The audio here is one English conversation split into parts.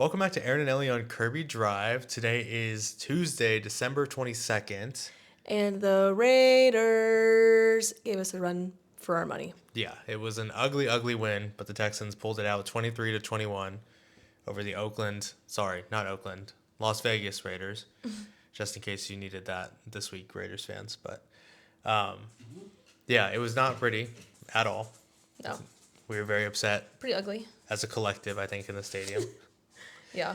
Welcome back to Aaron and Ellie on Kirby Drive. Today is Tuesday, December 22nd. And the Raiders gave us a run for our money. Yeah, it was an ugly, ugly win, but the Texans pulled it out 23-21 over the Las Vegas Raiders. Just in case you needed that this week, Raiders fans. But yeah, it was not pretty at all. No. We were very upset. Pretty ugly. As a collective, I think, in the stadium. Yeah.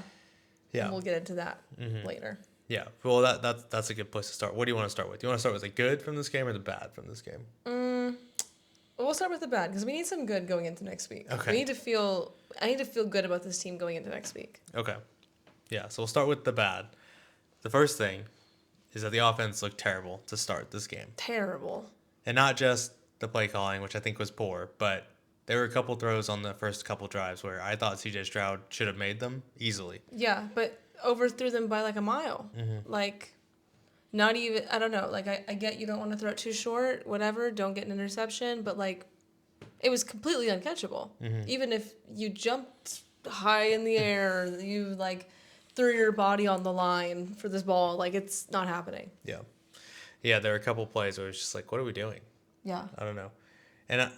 Yeah. And we'll get into that later. Yeah. Well, that's a good place to start. What do you want to start with? Do you want to start with the good from this game or the bad from this game? We'll start with the bad because we need some good going into next week. Okay. I need to feel good about this team going into next week. Okay. Yeah, so we'll start with the bad. The first thing is that the offense looked terrible to start this game. Terrible. And not just the play calling, which I think was poor, but there were a couple throws on the first couple drives where I thought CJ Stroud should have made them easily. Yeah, but overthrew them by like a mile. Like, not even, I don't know. Like, I get you don't want to throw it too short, whatever. Don't get an interception. But, like, it was completely uncatchable. Even if you jumped high in the air, you, like, threw your body on the line for this ball. Like, it's not happening. Yeah. Yeah, there were a couple plays where it was just like, what are we doing? Yeah. I don't know. And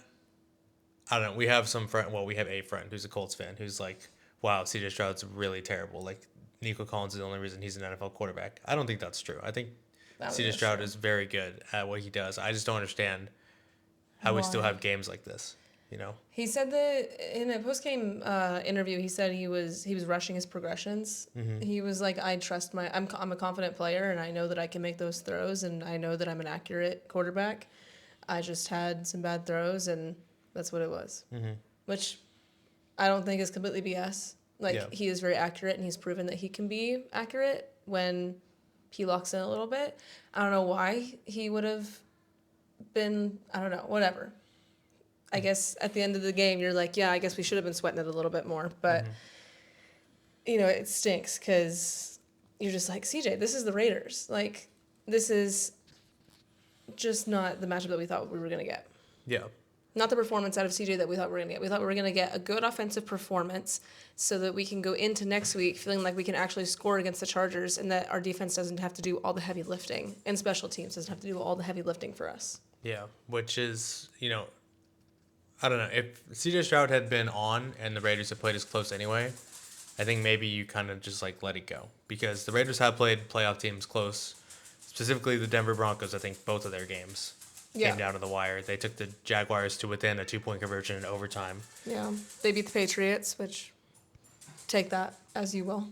I don't know. We have we have a friend who's a Colts fan who's like, wow, CJ Stroud's really terrible. Like, Nico Collins is the only reason he's an NFL quarterback. I don't think that's true. I think CJ Stroud is very good at what he does. I just don't understand how we still have games like this, you know? He said that in a post-game interview, he said he was rushing his progressions. He was like, I'm a confident player, and I know that I can make those throws, and I know that I'm an accurate quarterback. I just had some bad throws, and that's what it was. Which I don't think is completely BS. Like, he is very accurate, and he's proven that he can be accurate when he locks in a little bit. I don't know why he would have been, I don't know, whatever. I guess at the end of the game, you're like, yeah, I guess we should have been sweating it a little bit more. But, you know, it stinks because you're just like, CJ, this is the Raiders. Like, this is just not the matchup that we thought we were going to get. Yeah. Not the performance out of CJ that we thought we were going to get. We thought we were going to get a good offensive performance so that we can go into next week feeling like we can actually score against the Chargers and that our defense doesn't have to do all the heavy lifting and special teams doesn't have to do all the heavy lifting for us. Yeah, which is, you know, I don't know. If CJ Stroud had been on and the Raiders had played as close anyway, I think maybe you kind of just like let it go because the Raiders have played playoff teams close, specifically the Denver Broncos. I think both of their games came down to the wire. They took the Jaguars to within a 2-point conversion in overtime. Yeah, they beat the Patriots, which take that as you will.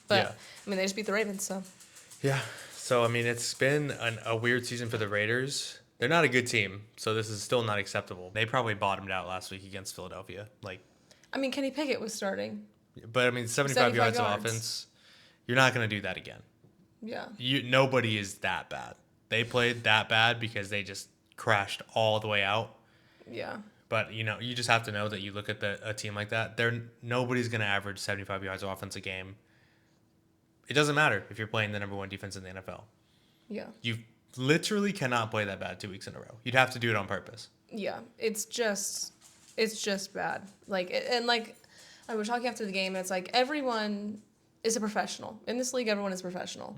But yeah. I mean, they just beat the Ravens, so. Yeah. So I mean, it's been a weird season for the Raiders. They're not a good team, so this is still not acceptable. They probably bottomed out last week against Philadelphia. Like, I mean, Kenny Pickett was starting. But I mean, 75 yards of offense. You're not going to do that again. Yeah. Nobody is that bad. They played that bad because they just crashed all the way out. Yeah. But, you know, you just have to know that you look at a team like that, nobody's going to average 75 yards of offense a game. It doesn't matter if you're playing the number one defense in the NFL. Yeah. You literally cannot play that bad 2 weeks in a row. You'd have to do it on purpose. Yeah. It's just bad. Like, and like, I was talking after the game, and it's like everyone is a professional. In this league, everyone is professional.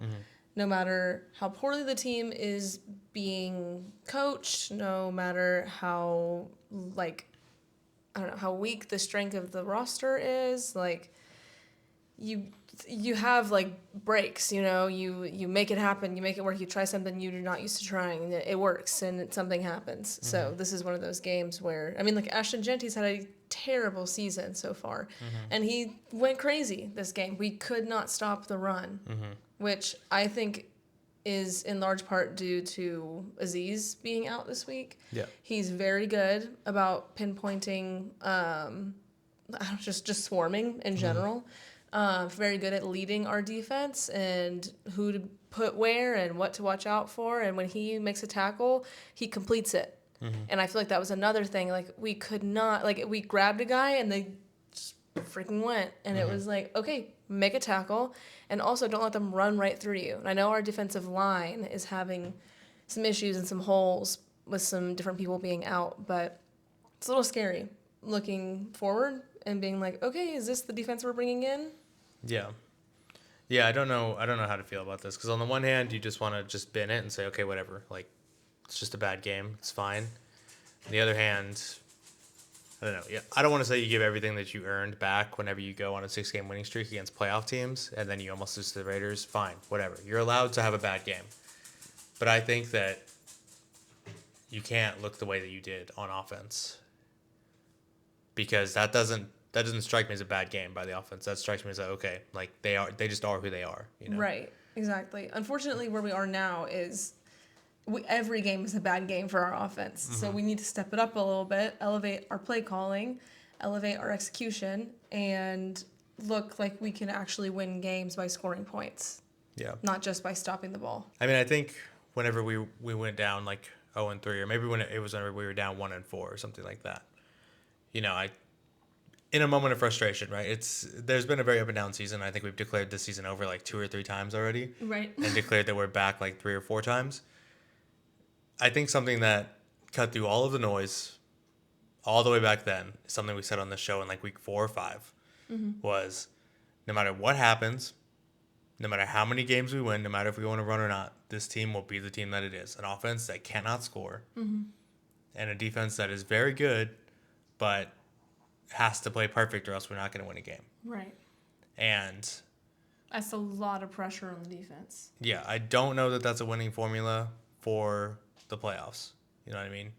No matter how poorly the team is being coached, no matter how, like, I don't know, how weak the strength of the roster is, like, you have, like, breaks, you know, you make it happen, you make it work, you try something you're not used to trying, and it works, and something happens. So this is one of those games where, I mean, like, Ashton Jeanty's had a terrible season so far, and he went crazy this game. We could not stop the run, which I think is in large part due to Aziz being out this week. Yeah. He's very good about pinpointing, just swarming in general. Very good at leading our defense and who to put where and what to watch out for. And when he makes a tackle, he completes it. And I feel like that was another thing. Like, we could not, like, we grabbed a guy and they just freaking went. And it was like, okay, make a tackle. And also don't let them run right through you. And I know our defensive line is having some issues and some holes with some different people being out. But it's a little scary looking forward and being like, okay, is this the defense we're bringing in? Yeah. Yeah, I don't know. I don't know how to feel about this because on the one hand, you just want to just bin it and say, okay, whatever. Like, it's just a bad game. It's fine. On the other hand, I don't know. Yeah, I don't want to say you give everything that you earned back whenever you go on a 6-game winning streak against playoff teams and then you almost lose to the Raiders. Fine, whatever. You're allowed to have a bad game, but I think that you can't look the way that you did on offense because that doesn't strike me as a bad game by the offense. That strikes me as like, okay, like they just are who they are, you know. Right. Exactly. Unfortunately, where we are now is every game is a bad game for our offense. So we need to step it up a little bit, elevate our play calling, elevate our execution, and look like we can actually win games by scoring points, Yeah. not just by stopping the ball. I mean, I think whenever we went down like 0-3, or maybe when it was whenever we were down 1-4 or something like that. You know, in a moment of frustration, right? There's been a very up and down season. I think we've declared this season over like 2 or 3 times already. Right. And declared that we're back like 3 or 4 times. I think something that cut through all of the noise all the way back then, something we said on the show in like week 4 or 5, was no matter what happens, no matter how many games we win, no matter if we go on a run or not, this team will be the team that it is. An offense that cannot score and a defense that is very good, but has to play perfect or else we're not going to win a game. Right. And That's a lot of pressure on the defense. yeah, I don't know that that's a winning formula for the playoffs. You know what I mean?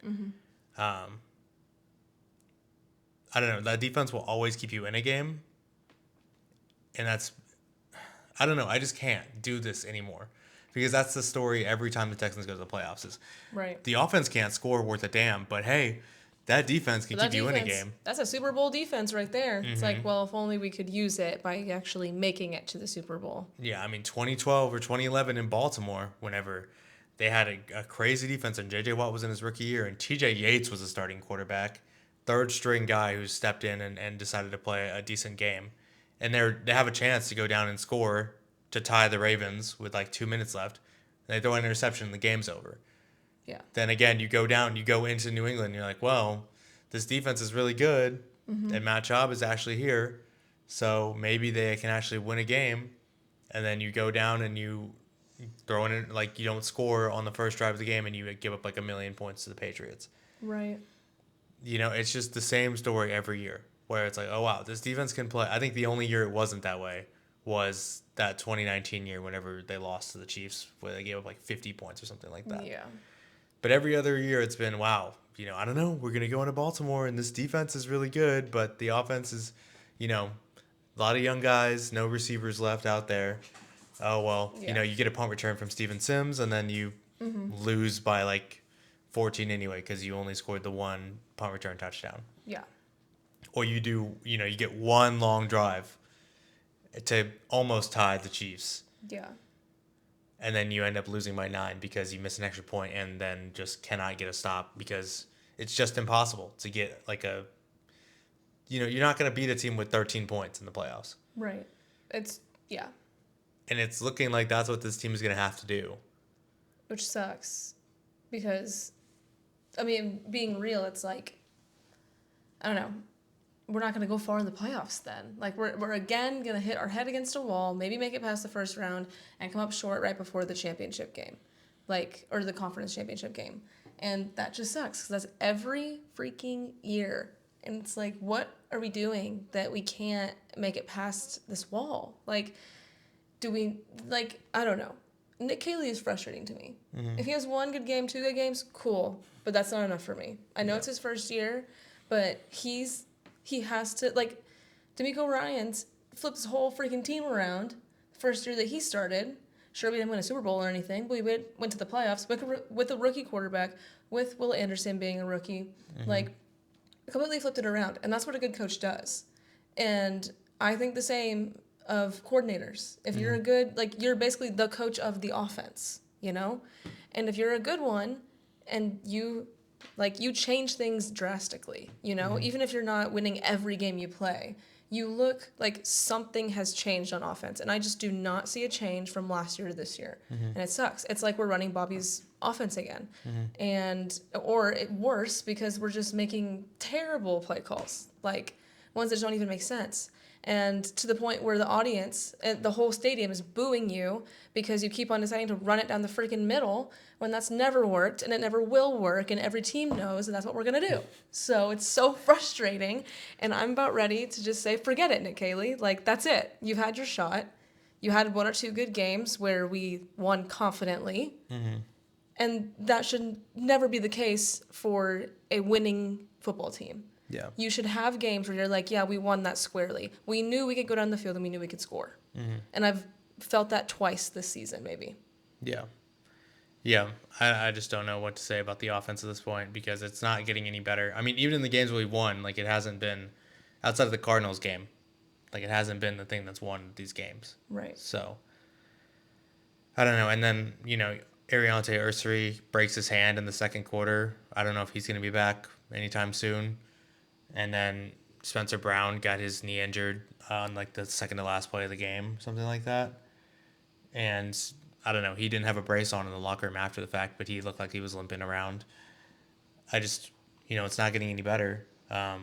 I don't know. That defense will always keep you in a game. And I don't know. I just can't do this anymore. Because that's the story every time the Texans go to the playoffs is Right. the offense can't score worth a damn, but hey, that defense can keep you in a game. That's a Super Bowl defense right there. It's like, well, if only we could use it by actually making it to the Super Bowl. Yeah, I mean, 2012 or 2011 in Baltimore, whenever they had a crazy defense and J.J. Watt was in his rookie year and T.J. Yates was a starting quarterback, third-string guy who stepped in and decided to play a decent game. And they have a chance to go down and score to tie the Ravens with like 2 minutes left. And they throw an interception and the game's over. Yeah. Then again, you go into New England, and you're like, well, this defense is really good, and Matt Schaub is actually here, so maybe they can actually win a game. And then you go down and you throw in, like, you don't score on the first drive of the game, and you give up like 1 million points to the Patriots. Right. You know, it's just the same story every year, where it's like, oh, wow, this defense can play. I think the only year it wasn't that way was that 2019 year whenever they lost to the Chiefs, where they gave up like 50 points or something like that. Yeah. But every other year it's been, wow, you know, I don't know, we're going to go into Baltimore and this defense is really good, but the offense is, you know, a lot of young guys, no receivers left out there. Oh, well, Yeah. you know, you get a punt return from Steven Sims and then you lose by like 14 anyway because you only scored the one punt return touchdown. Yeah. Or you get one long drive to almost tie the Chiefs. Yeah. And then you end up losing by 9 because you miss an extra point and then just cannot get a stop because it's just impossible to get like you're not going to beat a team with 13 points in the playoffs. Right. Yeah. And it's looking like that's what this team is going to have to do. Which sucks because, I mean, being real, it's like, I don't know. We're not going to go far in the playoffs then. Like, we're again going to hit our head against a wall, maybe make it past the first round, and come up short right before the championship game. Or the conference championship game. And that just sucks, because that's every freaking year. And it's like, what are we doing that we can't make it past this wall? Like, I don't know. Nick Caley is frustrating to me. Mm-hmm. If he has 1 good game, 2 good games, cool. But that's not enough for me. I know it's his first year, but he has to, like, DeMeco Ryans flipped his whole freaking team around first year that he started. Sure, we didn't win a Super Bowl or anything, but we went to the playoffs with a rookie quarterback, with Will Anderson being a rookie. Mm-hmm. Like, completely flipped it around. And that's what a good coach does. And I think the same of coordinators. If you're a good, you're basically the coach of the offense, you know? And if you're a good one and you change things drastically, you know? Even if you're not winning every game you play, you look like something has changed on offense. And I just do not see a change from last year to this year. And it sucks. It's like we're running Bobby's offense again. Or worse, because we're just making terrible play calls, like ones that don't even make sense. And to the point where the audience and the whole stadium is booing you because you keep on deciding to run it down the freaking middle when that's never worked and it never will work, and every team knows that that's what we're going to do. So it's so frustrating, and I'm about ready to just say, forget it, Nick Caley. Like, that's it. You've had your shot. You had 1 or 2 good games where we won confidently, and that should never be the case for a winning football team. Yeah. You should have games where you're like, yeah, we won that squarely. We knew we could go down the field and we knew we could score. And I've felt that twice this season, maybe. Yeah. Yeah. I just don't know what to say about the offense at this point because it's not getting any better. I mean, even in the games we won, like, it hasn't been, outside of the Cardinals game, like, it hasn't been the thing that's won these games. Right. So, I don't know. And then, Ariante Ursary breaks his hand in the second quarter. I don't know if he's going to be back anytime soon. And then Spencer Brown got his knee injured on like the second to last play of the game, something like that. And I don't know, he didn't have a brace on in the locker room after the fact, but he looked like he was limping around. I just, it's not getting any better. So I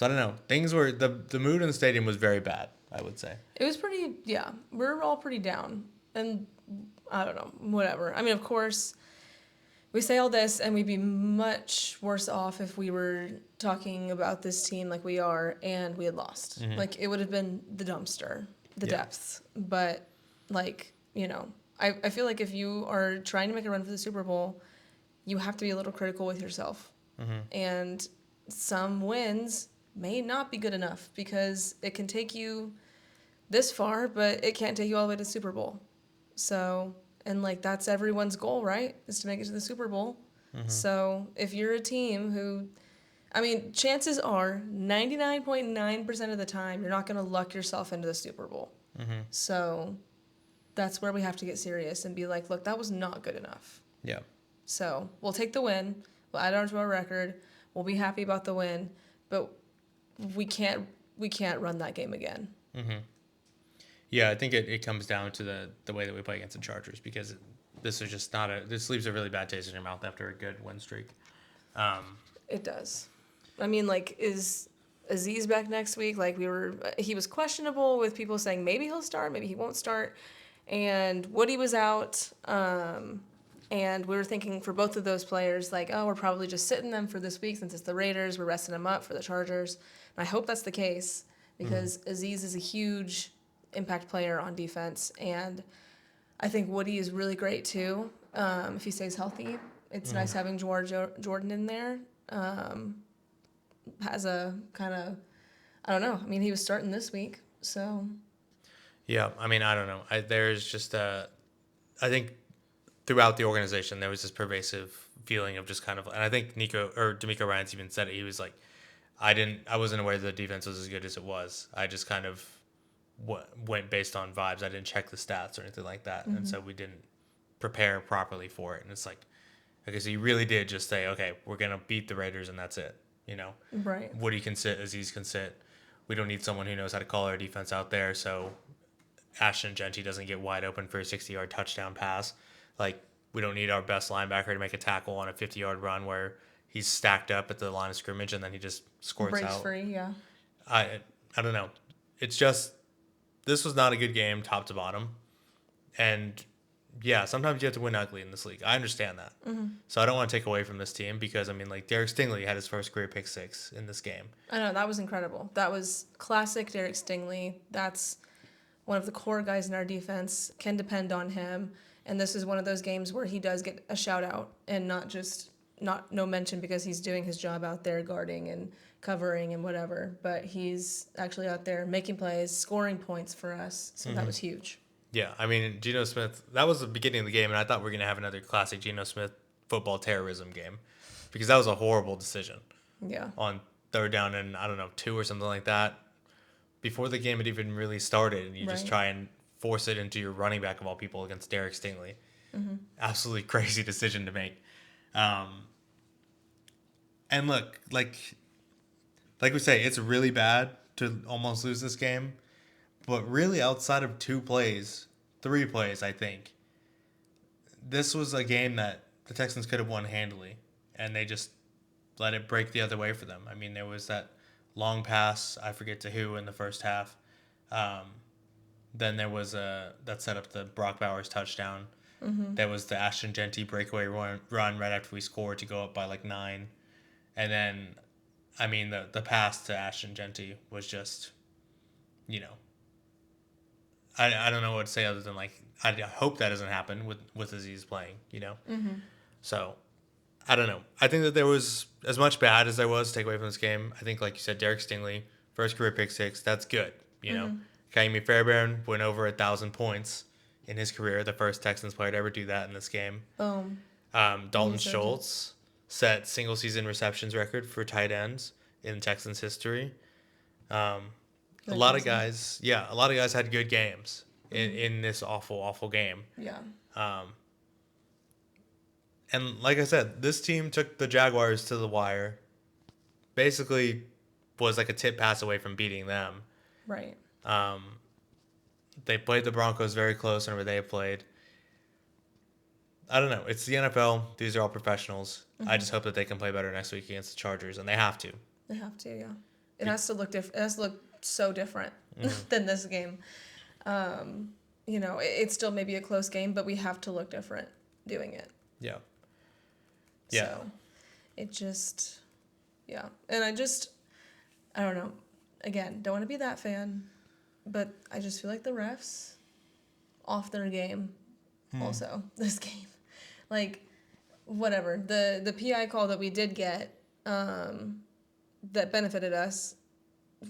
don't know. Things were, the mood in the stadium was very bad, I would say. It was pretty, yeah, we're all pretty down. And I don't know, whatever. I mean, of course, we say all this, and we'd be much worse off if we were talking about this team like we are, and we had lost. Like, it would have been the dumpster, the depths. But, like, I feel like if you are trying to make a run for the Super Bowl, you have to be a little critical with yourself. And some wins may not be good enough because it can take you this far, but it can't take you all the way to the Super Bowl. So... And, like, that's everyone's goal, right, is to make it to the Super Bowl. So if you're a team who, I mean, chances are 99.9% of the time you're not going to luck yourself into the Super Bowl. So that's where we have to get serious and be like, look, that was not good enough. Yeah. So we'll take the win. We'll add it onto our record. We'll be happy about the win. But we can't run that game again. Yeah, I think it comes down to the way that we play against the Chargers because this is just not this leaves a really bad taste in your mouth after a good win streak. It does. I mean, like, is Aziz back next week? Like, he was questionable with people saying maybe he'll start, maybe he won't start. And Woody was out. And we were thinking for both of those players, like, oh, we're probably just sitting them for this week since it's the Raiders. We're resting them up for the Chargers. And I hope that's the case because Aziz is a huge impact player on defense, and I think Woody is really great too. If he stays healthy, it's nice having Jordan in there. Has a kind of, I don't know. I mean, he was starting this week, so. Yeah, I mean, I don't know. There's just I think throughout the organization there was this pervasive feeling of just kind of, and I think D'Amico Ryans even said it. He was like, I wasn't aware that the defense was as good as it was. I just kind of went based on vibes. I didn't check the stats or anything like that. And so we didn't prepare properly for it. And it's like, okay, so you really did just say, okay, we're going to beat the Raiders and that's it. Right. Woody can sit, Aziz can sit. We don't need someone who knows how to call our defense out there. So Ashton Jeanty doesn't get wide open for a 60-yard touchdown pass. Like, we don't need our best linebacker to make a tackle on a 50-yard run where he's stacked up at the line of scrimmage and then he just squirts Breaks out. free, yeah. I don't know. It's just, this was not a good game top to bottom. And yeah, sometimes you have to win ugly in this league. I understand that. So I don't want to take away from this team because, I mean, like, Derek Stingley had his first career pick six in this game. I know, that was incredible. That was classic Derek Stingley. That's one of the core guys in our defense. Can depend on him. And this is one of those games where he does get a shout out and no mention because he's doing his job out there guarding and covering and whatever. But he's actually out there making plays, scoring points for us. So that was huge. Yeah, I mean, Geno Smith, that was the beginning of the game, and I thought we were going to have another classic Geno Smith football terrorism game because that was a horrible decision. Yeah. On third down and, 2 or something like that. Before the game had even really started, and you just try and force it into your running back of all people against Derek Stingley. Absolutely crazy decision to make. And look, like we say, it's really bad to almost lose this game. But really, outside of 3 plays, I think, this was a game that the Texans could have won handily, and they just let it break the other way for them. I mean, there was that long pass, I forget to who in the first half. Then there was that set up the Brock Bowers touchdown. There was the Ashton Jeanty breakaway run right after we scored to go up by like 9. And then, I mean, the pass to Ashton Jeanty was just, you know, I don't know what to say other than like, I hope that doesn't happen with Aziz playing, you know? So, I don't know. I think that there was as much bad as there was to take away from this game. I think, like you said, Derek Stingley, first career pick 6, that's good, you know? Kaimi Fairbairn went over 1,000 points in his career, the first Texans player to ever do that in this game. Boom. Dalton Schultz set single season receptions record for tight ends in Texans history. A lot of guys had good games in this awful game. Yeah. And like I said, this team took the Jaguars to the wire. Basically was like a tip pass away from beating them. Right. They played the Broncos very close whenever they played. I don't know. It's the NFL. These are all professionals. I just hope that they can play better next week against the Chargers, and they have to. They have to, yeah. It has to look different. It has to look so different than this game. You know, it's still maybe a close game, but we have to look different doing it. Yeah. So it just, yeah. And I don't know. Again, don't want to be that fan, but I just feel like the refs off their game also this game. Like, whatever. The PI call that we did get that benefited us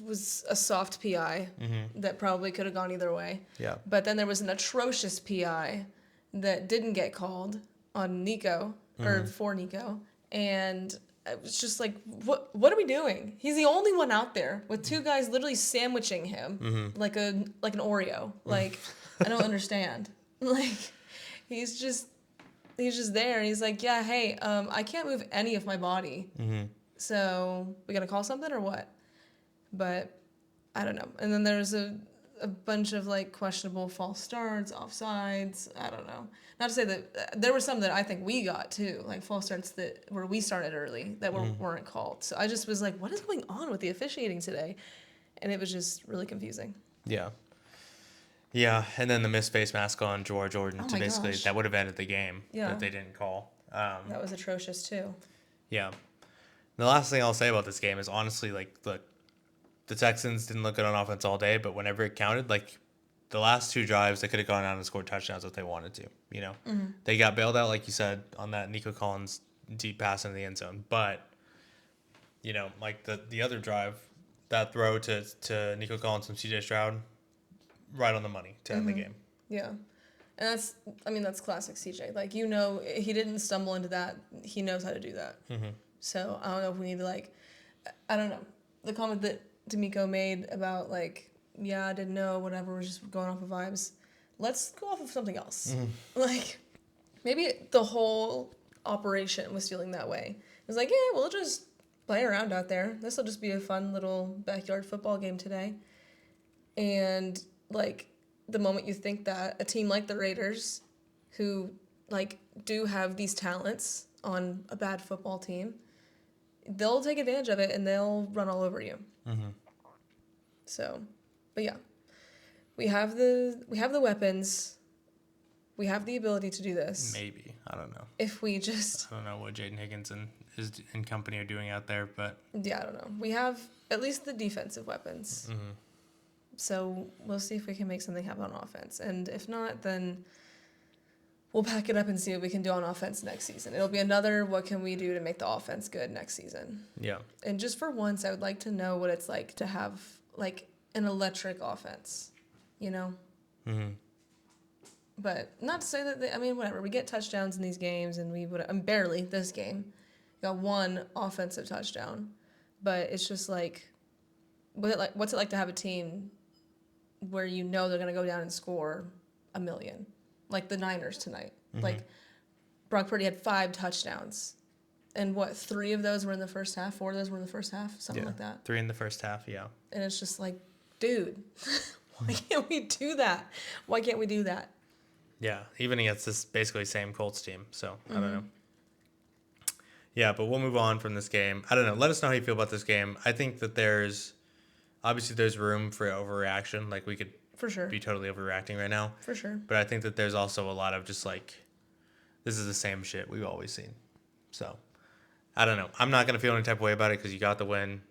was a soft PI that probably could have gone either way. Yeah. But then there was an atrocious PI that didn't get called on Nico, or for Nico, and it was just like, what are we doing? He's the only one out there with two guys literally sandwiching him like an Oreo. Like, I don't understand. Like, he's just there, and he's like, yeah, hey, I can't move any of my body, so we gotta call something or what? But I don't know. And then there's a bunch of like questionable false starts, offsides. I don't know. Not to say that there were some that I think we got too, like false starts where we started early that weren't called. So I just was like, what is going on with the officiating today? And it was just really confusing. Yeah. Yeah, and then the missed face mask on Jordan Oh to my basically gosh. that would have ended the game Yeah. that they didn't call. That was atrocious too. Yeah. The last thing I'll say about this game is honestly, like, look, the Texans didn't look good on offense all day, but whenever it counted, like, the last 2 drives, they could have gone out and scored touchdowns if they wanted to, you know? They got bailed out, like you said, on that Nico Collins deep pass into the end zone. But, you know, like the other drive, that throw to Nico Collins from CJ Stroud, right on the money to end the game. Yeah. And that's classic CJ. Like, you know, he didn't stumble into that. He knows how to do that. So I don't know if we need to, like, I don't know. The comment that D'Amico made about, like, yeah, I didn't know, whatever, we're just going off of vibes. Let's go off of something else. Like, maybe the whole operation was feeling that way. It was like, yeah, we'll just play around out there. This will just be a fun little backyard football game today. And, like, the moment you think that, a team like the Raiders, who, like, do have these talents on a bad football team, they'll take advantage of it and they'll run all over you. So, but yeah, we have the weapons, we have the ability to do this. Maybe. I don't know. If we just, I don't know what Jaden Higgins and company are doing out there, but yeah, I don't know. We have at least the defensive weapons. So we'll see if we can make something happen on offense. And if not, then we'll pack it up and see what we can do on offense next season. It'll be another, what can we do to make the offense good next season? yeah. And just for once, I would like to know what it's like to have, like, an electric offense, you know? But not to say that, whatever. We get touchdowns in these games, and we would, barely this game, got one offensive touchdown. But it's just like, what's it like to have a team where you know they're going to go down and score 1 million? Like the Niners tonight. Like, Brock Purdy had 5 touchdowns. And 3 of those were in the first half? 4 of those were in the first half? Something like that. 3 in the first half, yeah. And it's just like, dude, why can't we do that? Why can't we do that? Yeah, even against this basically same Colts team. So, I don't know. Yeah, but we'll move on from this game. I don't know. Let us know how you feel about this game. I think that there's room for overreaction. Like we could For sure. be totally overreacting right now. For sure. But I think that there's also a lot of just like, this is the same shit we've always seen. So, I don't know. I'm not going to feel any type of way about it because you got the win.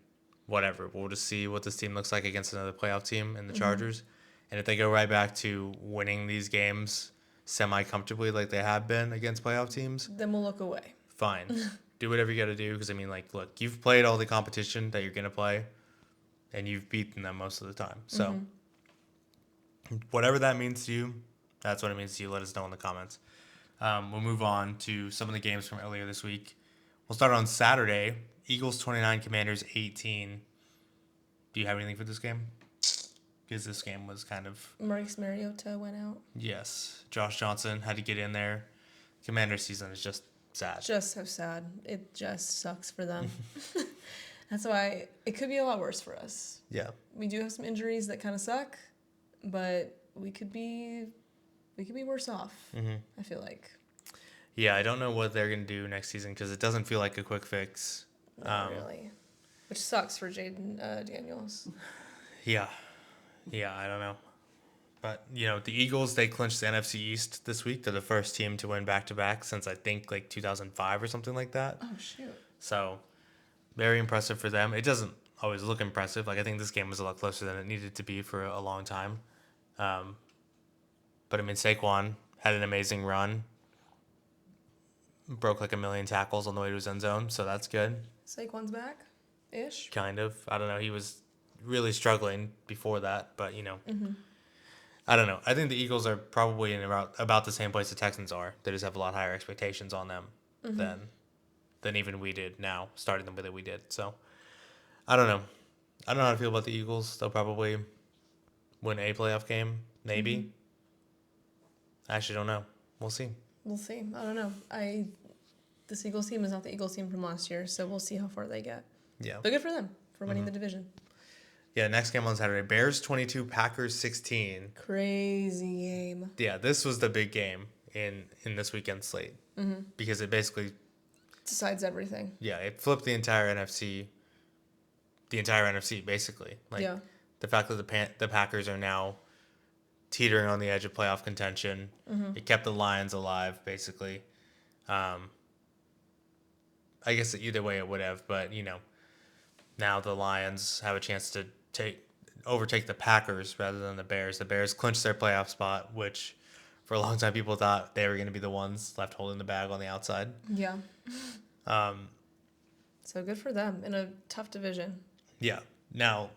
Whatever. We'll just see what this team looks like against another playoff team in the Chargers. And if they go right back to winning these games semi-comfortably like they have been against playoff teams, Then we'll look away. fine. Do whatever you got to do because, I mean, like, look, you've played all the competition that you're going to play and you've beaten them most of the time. So, whatever that means to you, that's what it means to you. Let us know in the comments. We'll move on to some of the games from earlier this week. We'll start on Saturday. Eagles 29, Commanders 18. Do you have anything for this game? Because this game was kind of... Marcus Mariota went out. Yes. Josh Johnson had to get in there. Commander season is just sad. Just so sad. It just sucks for them. That's why it could be a lot worse for us. Yeah. We do have some injuries that kind of suck, but we could be worse off. I feel like. Yeah, I don't know what they're going to do next season because it doesn't feel like a quick fix. Not really. Which sucks for Jaden Daniels. Yeah, I don't know. But, the Eagles, they clinched the NFC East this week. They're the first team to win back-to-back since, I think, like 2005 or something like that. Oh, shoot. So, very impressive for them. It doesn't always look impressive. Like, I think this game was a lot closer than it needed to be for a long time. But, I mean, Saquon had an amazing run. Broke like 1 million tackles on the way to his end zone, so that's good. Saquon's back-ish? Kind of. I don't know. He was really struggling before that, but, I don't know. I think the Eagles are probably in about the same place the Texans are. They just have a lot higher expectations on them than even we did now, starting the way that we did. So, I don't know. I don't know how to feel about the Eagles. They'll probably win a playoff game, maybe. I actually don't know. We'll see. We'll see. I don't know. This Eagles team is not the Eagles team from last year, so we'll see how far they get. Yeah. But good for them for winning the division. Yeah, next game on Saturday. Bears 22, Packers 16. Crazy game. Yeah, this was the big game in this weekend's slate. Because it basically... Decides everything. Yeah, it flipped the entire NFC. The entire NFC, basically. Like, yeah. The fact that the Packers are now teetering on the edge of playoff contention. It kept the Lions alive, basically. I guess either way it would have, but, now the Lions have a chance to overtake the Packers rather than the Bears. The Bears clinched their playoff spot, which for a long time people thought they were going to be the ones left holding the bag on the outside. Yeah. So good for them in a tough division. Yeah. Now,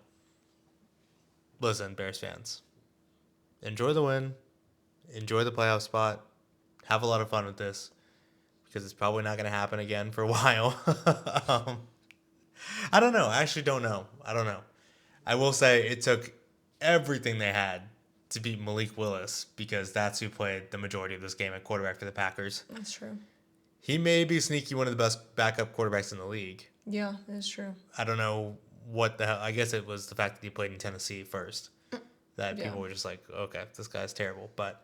listen, Bears fans. Enjoy the win. Enjoy the playoff spot. Have a lot of fun with this because it's probably not going to happen again for a while. I don't know. I actually don't know. I don't know. I will say it took everything they had to beat Malik Willis because that's who played the majority of this game at quarterback for the Packers. That's true. He may be sneaky one of the best backup quarterbacks in the league. Yeah, that's true. I don't know what the hell. I guess it was the fact that he played in Tennessee first that people were just like, okay, this guy's terrible. But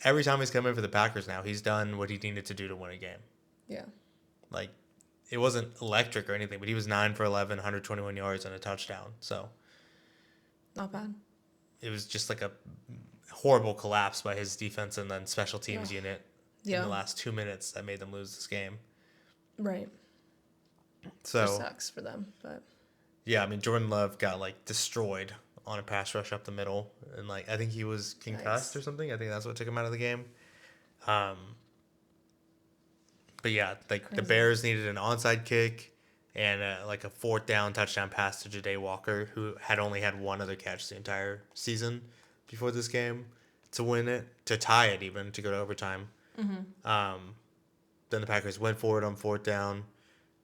every time he's come in for the Packers now, he's done what he needed to do to win a game. Yeah. Like, it wasn't electric or anything, but he was 9 for 11, 121 yards and a touchdown. So not bad. It was just like a horrible collapse by his defense and then special teams unit in the last 2 minutes that made them lose this game. Right. So Which sucks for them, but yeah, I mean Jordan Love got like destroyed on a pass rush up the middle, and like I think he was concussed or something. I think that's what took him out of the game. But yeah, like the Bears needed an onside kick and like a 4th down touchdown pass to Ja'Day Walker, who had only had one other catch the entire season before this game, to win it, to tie it even, to go to overtime. Then the Packers went for it on 4th down,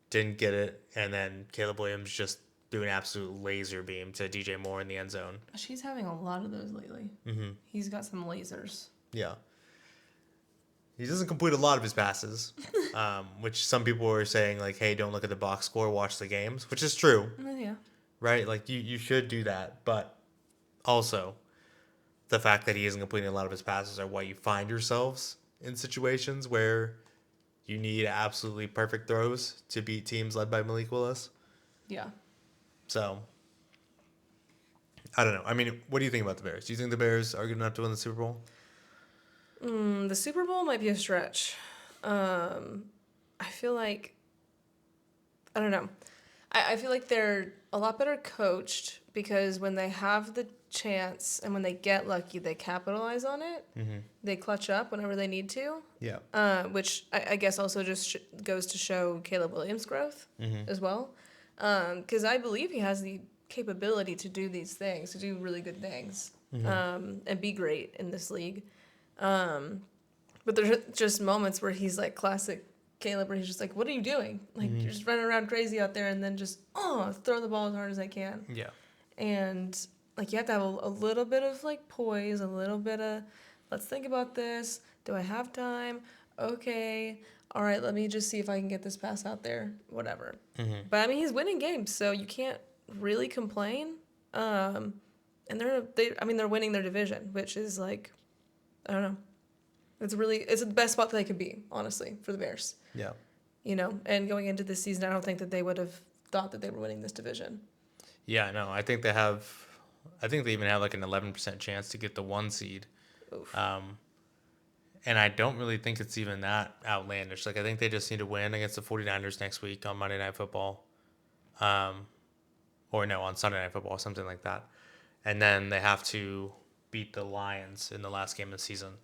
didn't get it, and then Caleb Williams just threw an absolute laser beam to DJ Moore in the end zone. She's having a lot of those lately. He's got some lasers. Yeah. He doesn't complete a lot of his passes, which some people were saying, like, hey, don't look at the box score, watch the games, which is true. Yeah. Right? Like, you should do that. But also, the fact that he isn't completing a lot of his passes are why you find yourselves in situations where you need absolutely perfect throws to beat teams led by Malik Willis. Yeah. So, I don't know. I mean, what do you think about the Bears? Do you think the Bears are good enough to win the Super Bowl? The Super Bowl might be a stretch. I feel like, I don't know. I feel like they're a lot better coached because when they have the chance and when they get lucky, they capitalize on it. Mm-hmm. They clutch up whenever they need to. Yeah. Which I guess also just goes to show Caleb Williams' growth as well. Because I believe he has the capability to do these things, to do really good things, and be great in this league. But there's just moments where he's like classic Caleb, where he's just like, "What are you doing? Like you're just running around crazy out there, and then just throw the ball as hard as I can." Yeah. And like you have to have a little bit of like poise, a little bit of let's think about this. Do I have time? Okay. All right, let me just see if I can get this pass out there. Whatever. Mm-hmm. But I mean, he's winning games, so you can't really complain. And they're winning their division, which is like, I don't know. It's the best spot that they could be, honestly, for the Bears. Yeah. You know, and going into this season, I don't think that they would have thought that they were winning this division. Yeah, no, I think they even have like an 11% chance to get the 1 seed. Oof. And I don't really think it's even that outlandish. Like, I think they just need to win against the 49ers next week on Monday Night Football. Or no, on Sunday Night Football, something like that. And then they have to beat the Lions in the last game of the season.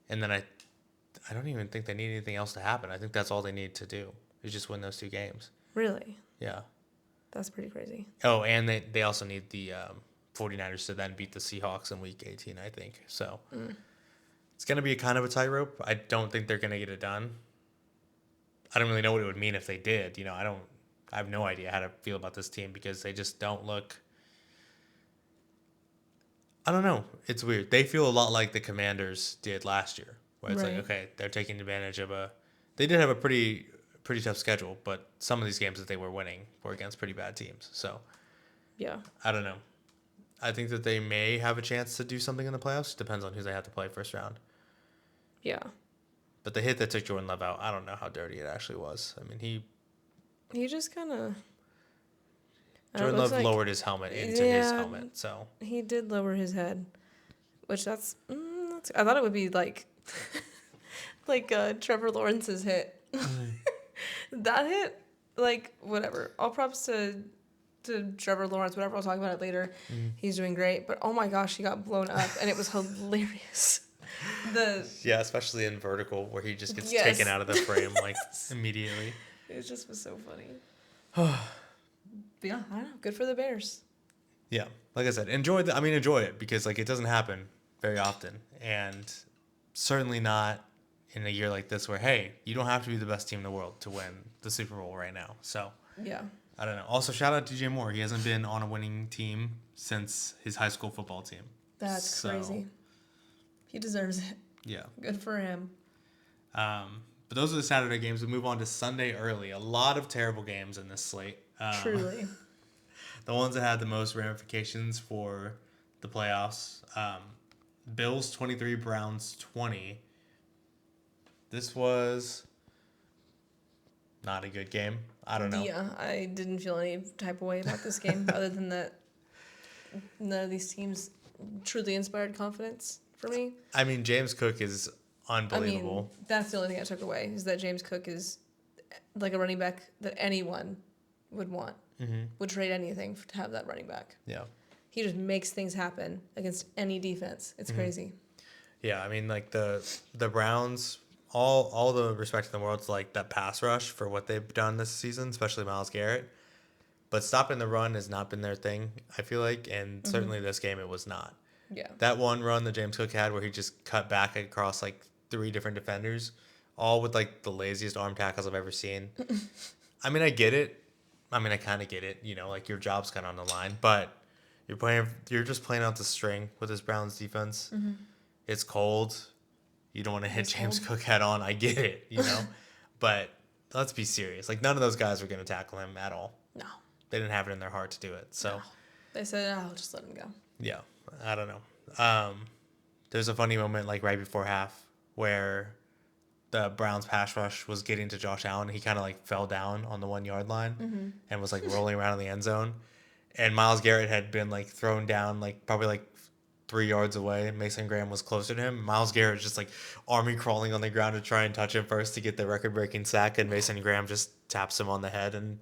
And then I don't even think they need anything else to happen. I think that's all they need to do is just win those 2 games. Really? Yeah. That's pretty crazy. Oh, and they also need the 49ers to then beat the Seahawks in Week 18, I think. So it's going to be a kind of a tightrope. I don't think they're going to get it done. I don't really know what it would mean if they did. You know, I have no idea how to feel about this team because they just don't look. I don't know. It's weird. They feel a lot like the Commanders did last year, where it's Right. like, okay, they're taking advantage of they did have a pretty tough schedule, but some of these games that they were winning were against pretty bad teams. So, Yeah. I don't know. I think that they may have a chance to do something in the playoffs. Depends on who they have to play first round. Yeah. But the hit that took Jordan Love out, I don't know how dirty it actually was. I mean, He just kind of. Jordan Love lowered his helmet into his helmet, so. He did lower his head, which that's I thought it would be like Trevor Lawrence's hit. That hit, like, whatever. All props to Trevor Lawrence, whatever. I'll talk about it later. He's doing great, but oh my gosh, he got blown up, and it was hilarious. Yeah, especially in vertical, where he just gets Yes. taken out of the frame, like, immediately. It just was so funny. But yeah, I don't know. Good for the Bears. Yeah, like I said, enjoy it, because, like, it doesn't happen very often, and certainly not in a year like this where, hey, you don't have to be the best team in the world to win the Super Bowl right now. So, Yeah. I don't know. Also, shout out to DJ Moore. He hasn't been on a winning team since his high school football team. That's crazy. He deserves it. Yeah. Good for him. But those are the Saturday games. We move on to Sunday early. A lot of terrible games in this slate. Truly. The ones that had the most ramifications for the playoffs. Bills 23, Browns 20. This was not a good game. I don't know. Yeah, I didn't feel any type of way about this game other than that none of these teams truly inspired confidence for me. I mean, James Cook is unbelievable. I mean, that's the only thing I took away is that James Cook is like a running back that anyone would want, would trade anything to have that running back. Yeah. He just makes things happen against any defense. It's crazy. Yeah, I mean, like the Browns, all the respect in the world to like that pass rush for what they've done this season, especially Myles Garrett. But stopping the run has not been their thing, I feel like, and certainly this game it was not. Yeah. That one run that James Cook had where he just cut back across like 3 different defenders, all with like the laziest arm tackles I've ever seen. I mean, I get it. I mean, I kind of get it. You know, like your job's kind of on the line, but you're just playing out the string with this Browns defense. It's cold. You don't want to hit James Cook head on. I get it, you know, but let's be serious. Like none of those guys were going to tackle him at all. No. They didn't have it in their heart to do it. So They said, I'll just let him go. yeah, I don't know. There's a funny moment like right before half where the Browns pass rush was getting to Josh Allen. He kind of like fell down on the 1 yard line and was like rolling around in the end zone. And Myles Garrett had been like thrown down like probably like 3 yards away. Mason Graham was closer to him. Myles Garrett just like army crawling on the ground to try and touch him first to get the record breaking sack. And Mason Graham just taps him on the head and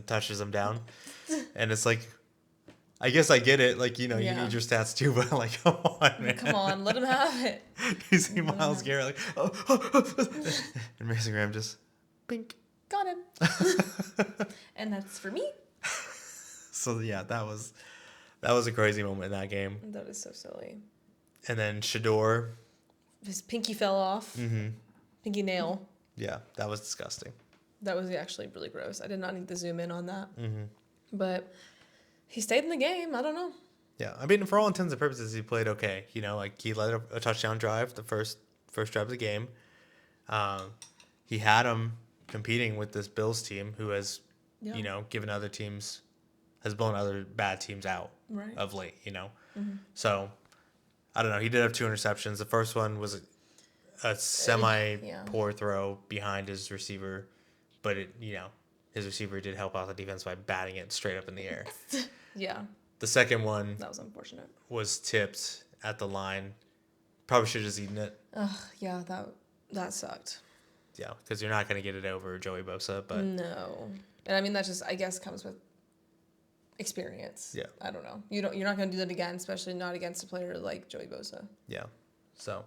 touches him down. And it's like, I guess I get it. Like, you Yeah. need your stats too, but like, come on, man. Come on, let him have it. You see Myles Garrett like, and Mason Graham just, pink. Got him. And that's for me. So yeah, that was a crazy moment in that game. That is so silly. And then Shador. His pinky fell off. Pinky nail. Yeah, that was disgusting. That was actually really gross. I did not need to zoom in on that. But he stayed in the game. I don't know. Yeah, I mean, for all intents and purposes, he played okay. Like he led a touchdown drive the first drive of the game. He had him competing with this Bills team who has, given other teams, has blown other bad teams out of late, So, I don't know. He did have 2 interceptions. The first one was a semi-poor throw behind his receiver, but his receiver did help out the defense by batting it straight up in the air. Yeah. The second one that was unfortunate. Was tipped at the line. Probably should have just eaten it. Yeah, that sucked. Yeah, because you're not going to get it over Joey Bosa, but no. And I mean that just I guess comes with experience. Yeah. I don't know. You're not going to do that again, especially not against a player like Joey Bosa. Yeah. So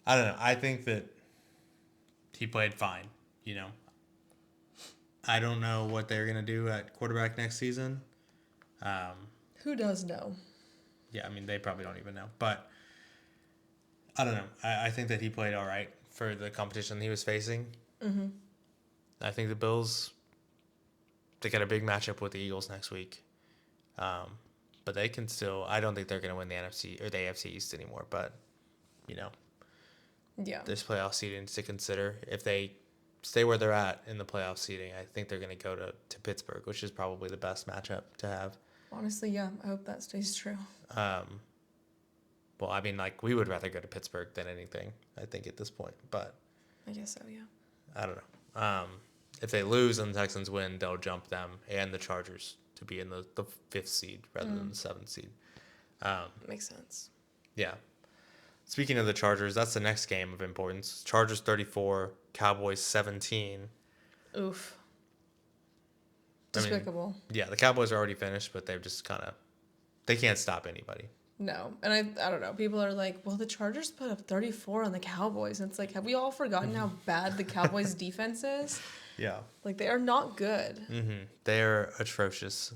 I don't know. I think that he played fine, I don't know what they're going to do at quarterback next season. Who does know? Yeah, I mean, they probably don't even know. But I don't know. I think that he played all right for the competition he was facing. I think the Bills, they got a big matchup with the Eagles next week. But they can still, I don't think they're going to win the NFC or the AFC East anymore. But, yeah, there's playoff seedings to consider. If they stay where they're at in the playoff seeding, I think they're going to go to Pittsburgh, which is probably the best matchup to have. Honestly, yeah. I hope that stays true. Well, I mean, like, we would rather go to Pittsburgh than anything, I think, at this point. But I guess so, yeah. I don't know. If they lose and the Texans win, they'll jump them and the Chargers to be in the 5th seed rather than the 7th seed. Makes sense. Yeah. Speaking of the Chargers, that's the next game of importance. Chargers 34, Cowboys 17. Oof. Despicable. The Cowboys are already finished, but they're just kind of, they can't stop anybody. No. And I don't know. People are like, well, the Chargers put up 34 on the Cowboys. And it's like, have we all forgotten how bad the Cowboys' defense is? Yeah. Like, they are not good. They are atrocious.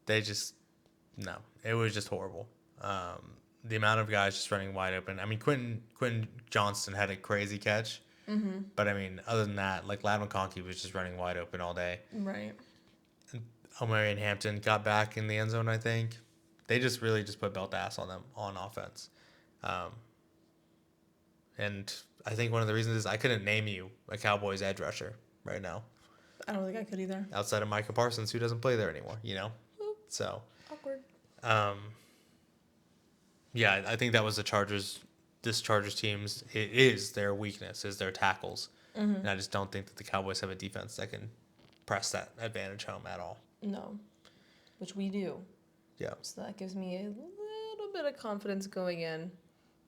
They just, no. It was just horrible. The amount of guys just running wide open. I mean, Quentin Johnston had a crazy catch. But, I mean, other than that, like, Lad McConkey was just running wide open all day. Right. Omarion Hampton got back in the end zone, I think. They just really just put belt ass on them on offense. And I think one of the reasons is I couldn't name you a Cowboys edge rusher right now. I don't think I could either. Outside of Micah Parsons, who doesn't play there anymore, Oop. So. Awkward. Yeah, I think that was this Chargers team's, it is their weakness, is their tackles. And I just don't think that the Cowboys have a defense that can press that advantage home at all. No. Which we do. Yeah. So that gives me a little bit of confidence going in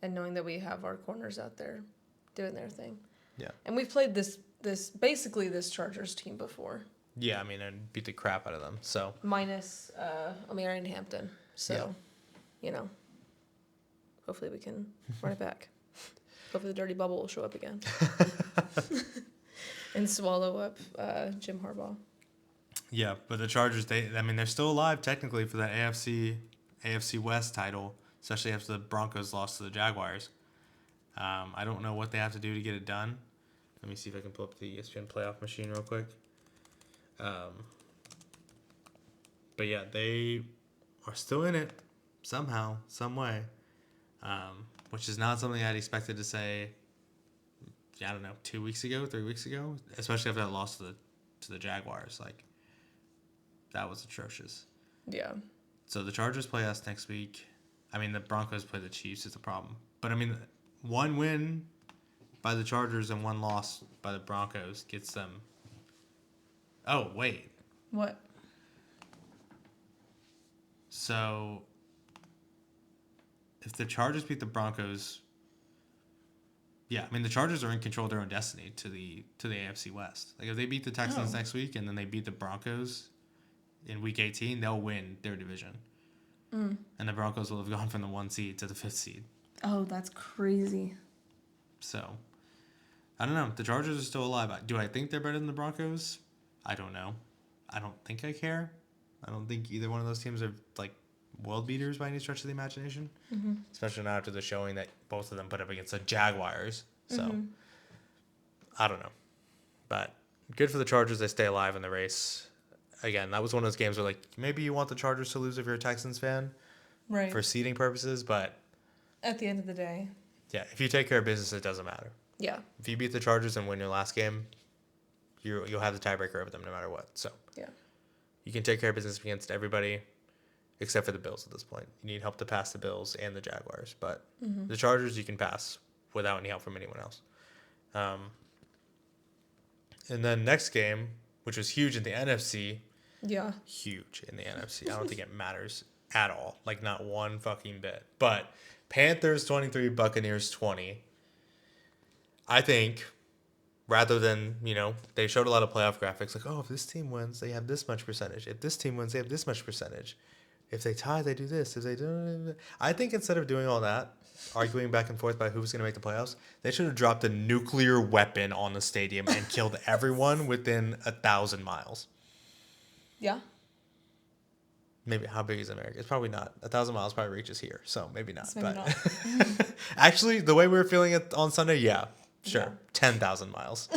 and knowing that we have our corners out there doing their thing. Yeah. And we've played this Chargers team before. Yeah, I mean, and beat the crap out of them. So minus Omarion Hampton. So, hopefully we can run it back. Hopefully the dirty bubble will show up again. And swallow up Jim Harbaugh. Yeah, but the Chargers, they're still alive technically for the AFC West title, especially after the Broncos lost to the Jaguars. I don't know what they have to do to get it done. Let me see if I can pull up the ESPN playoff machine real quick. But yeah, they are still in it somehow, some way, which is not something I'd expected to say. I don't know, 2 weeks ago, 3 weeks ago, especially after that loss to the Jaguars. Like, that was atrocious. Yeah. So the Chargers play us next week. I mean, the Broncos play the Chiefs is the problem. But I mean, one win by the Chargers and 1 loss by the Broncos gets them. Oh, wait. What? So, if the Chargers beat the Broncos, yeah, I mean the Chargers are in control of their own destiny to the AFC West. Like if they beat the Texans next week and then they beat the Broncos in Week 18, they'll win their division, and the Broncos will have gone from the 1 seed to the 5th seed. Oh, that's crazy. So, I don't know. The Chargers are still alive. Do I think they're better than the Broncos? I don't know. I don't think I care. I don't think either one of those teams are like world beaters by any stretch of the imagination. Mm-hmm. Especially not after the showing that both of them put up against the Jaguars. So, I don't know. But good for the Chargers. They stay alive in the race. Again, that was one of those games where like maybe you want the Chargers to lose if you're a Texans fan. Right. For seeding purposes, but at the end of the day. Yeah, if you take care of business, it doesn't matter. Yeah. If you beat the Chargers and win your last game, you'll have the tiebreaker over them no matter what. So yeah, you can take care of business against everybody except for the Bills at this point. You need help to pass the Bills and the Jaguars, but the Chargers you can pass without any help from anyone else. And then next game, which was huge in the NFC. Yeah. Huge in the NFC. I don't think it matters at all. Like not one fucking bit. But Panthers 23, Buccaneers 20. I think rather than, they showed a lot of playoff graphics like, oh, if this team wins, they have this much percentage. If this team wins, they have this much percentage. If they tie, they do this. If they don't, I think instead of doing all that, arguing back and forth about who's going to make the playoffs, they should have dropped a nuclear weapon on the stadium and killed everyone within 1,000 miles. Yeah. Maybe how big is America? It's probably not. 1,000 miles probably reaches here, so maybe not. Maybe but not. Actually, the way we were feeling it on Sunday, yeah, sure, Yeah. 10,000 miles.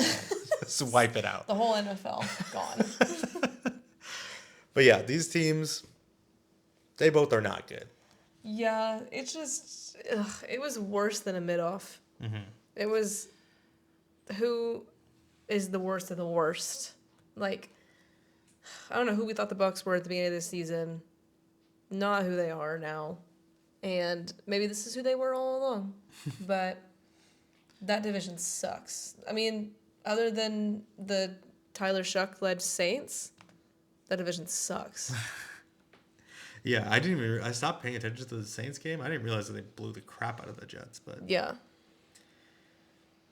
Just wipe it out. The whole NFL gone. But yeah, these teams, they both are not good. Yeah, it's just it was worse than a mid-off. Mm-hmm. It was who is the worst of the worst. Like, I don't know who we thought the Bucs were at the beginning of this season. Not who they are now. And maybe this is who they were all along. But that division sucks. I mean, other than the Tyler Shuck-led Saints, that division sucks. Yeah, I stopped paying attention to the Saints game. I didn't realize that they blew the crap out of the Jets. But Yeah.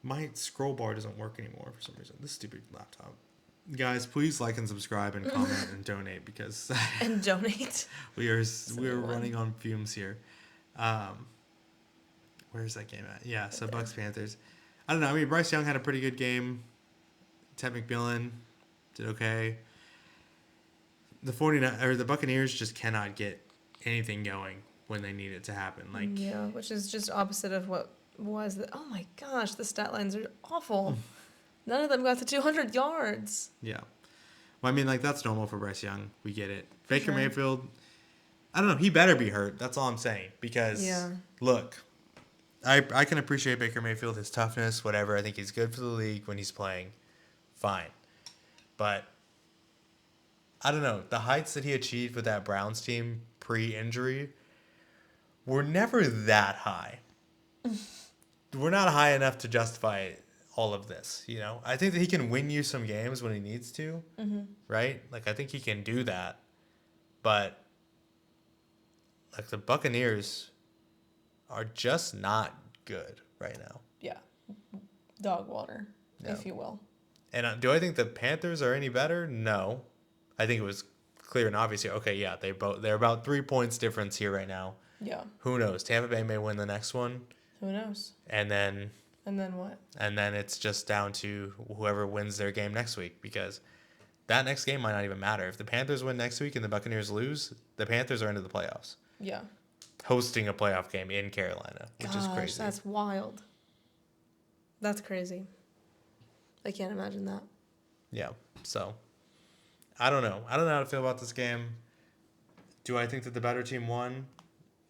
my scroll bar doesn't work anymore for some reason. This stupid laptop. Guys, please like and subscribe and comment and donate because And donate. we are running on fumes here. Where's that game at? Yeah, so Bucks Panthers. I don't know. I mean, Bryce Young had a pretty good game. Ted McMillan did okay. The Buccaneers just cannot get anything going when they need it to happen. Like Yeah, which is just opposite of what was the. Oh my gosh, the stat lines are awful. None of them got to 200 yards. Yeah. Well, I mean, like, that's normal for Bryce Young. We get it. Baker Sure. Mayfield, I don't know. He better be hurt. That's all I'm saying. Because, look, I can appreciate Baker Mayfield, his toughness, whatever. I think he's good for the league when he's playing. Fine. But, I don't know. The heights that he achieved with that Browns team pre-injury were never that high. We're not high enough to justify all of this, I think that he can win you some games when he needs to, right? Like, I think he can do that. But, like, the Buccaneers are just not good right now. Yeah. Dog water, No. if you will. And do I think the Panthers are any better? No. I think it was clear and obvious here. Okay, yeah, they're about 3 points difference here right now. Yeah. Who knows? Tampa Bay may win the next one. Who knows? And then What? And then it's just down to whoever wins their game next week because that next game might not even matter. If the Panthers win next week and the Buccaneers lose, the Panthers are into the playoffs. Yeah. Hosting a playoff game in Carolina, which is crazy. That's wild. That's crazy. I can't imagine that. Yeah. So, I don't know. I don't know how to feel about this game. Do I think that the better team won?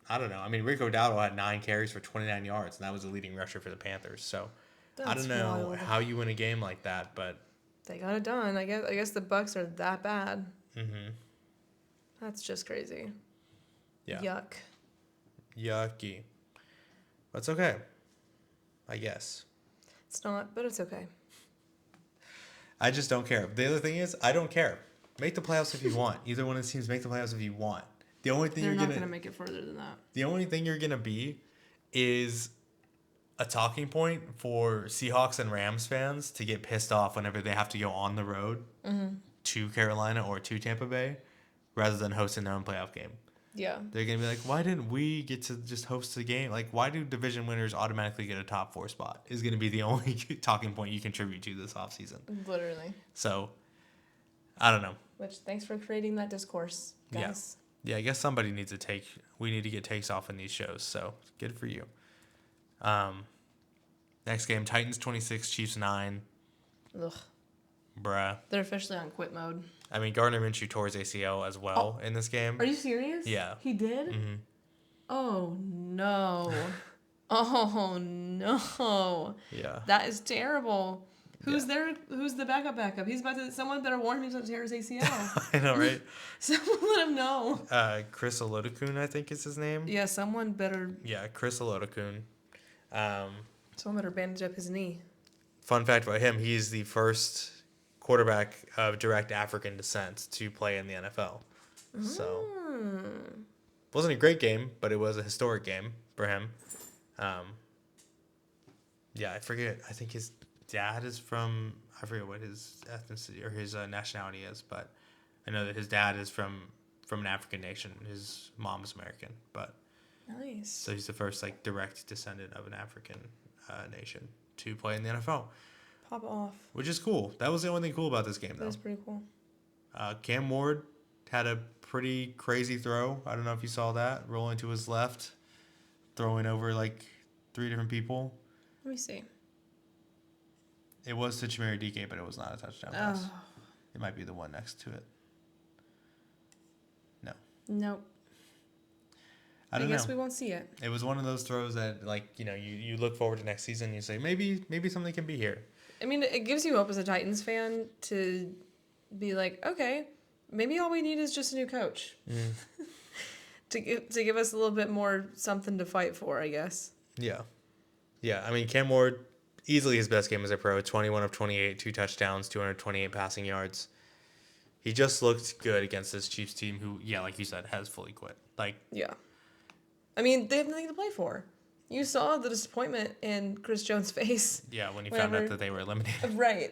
I don't know. I mean, Rico Dowdle had 9 carries for 29 yards, and that was the leading rusher for the Panthers. So, I don't know how you win a game like that, but they got it done. I guess the Bucs are that bad. Mm-hmm. That's just crazy. Yeah. Yuck. Yucky. But it's okay. I guess. It's not, but it's okay. I just don't care. The other thing is, I don't care. Make the playoffs if you want. Either one of the teams make the playoffs if you want. The only thing They're you're not gonna going to make it further than that. the only thing you're gonna be is a talking point for Seahawks and Rams fans to get pissed off whenever they have to go on the road to Carolina or to Tampa Bay rather than hosting their own playoff game. Yeah. They're going to be like, why didn't we get to just host the game? Like, why do division winners automatically get a top 4 spot? Is going to be the only talking point you contribute to this offseason. Literally. So, I don't know. Which, thanks for creating that discourse, guys. Yeah, I guess somebody needs to we need to get takes off in these shows. So, good for you. Next game, Titans 26, Chiefs 9. Ugh. Bruh. They're officially on quit mode. I mean, Gardner Minshew tore his ACL as well in this game. Are you serious? Yeah. He did? Mm-hmm. Oh, no. Oh, no. Yeah. That is terrible. Who's the backup? Someone better warn him he's about to tear his ACL. I know, right? Someone let him know. Chris Olodokun, I think is his name. Yeah, someone better. Yeah, Chris Olodokun. Someone better bandage up his knee. Fun fact about him, he's the first quarterback of direct African descent to play in the NFL. So, wasn't a great game, but it was a historic game for him. Yeah, I forget. I think his dad is from, I forget what his ethnicity or his nationality is, but I know that his dad is from an African nation. His mom's American, but Nice. so he's the first like direct descendant of an African nation to play in the NFL. Pop off. Which is cool. That was the only thing cool about this game, though. That's pretty cool. Cam Ward had a pretty crazy throw. I don't know if you saw that. Rolling to his left, throwing over like 3 different people. Let me see. It was to Chimere DK, but it was not a touchdown pass. Oh. It might be the one next to it. No. Nope. I guess we won't see it. It was one of those throws that, like, you look forward to next season and you say, maybe something can be here. I mean, it gives you hope as a Titans fan to be like, okay, maybe all we need is just a new coach. to give us a little bit more something to fight for, I guess. Yeah. Yeah, I mean, Cam Ward, easily his best game as a pro, 21 of 28, 2 touchdowns, 228 passing yards. He just looked good against this Chiefs team who, yeah, like you said, has fully quit. Like, yeah. I mean, they have nothing to play for. You saw the disappointment in Chris Jones' face. Yeah, when he found out that they were eliminated. Right.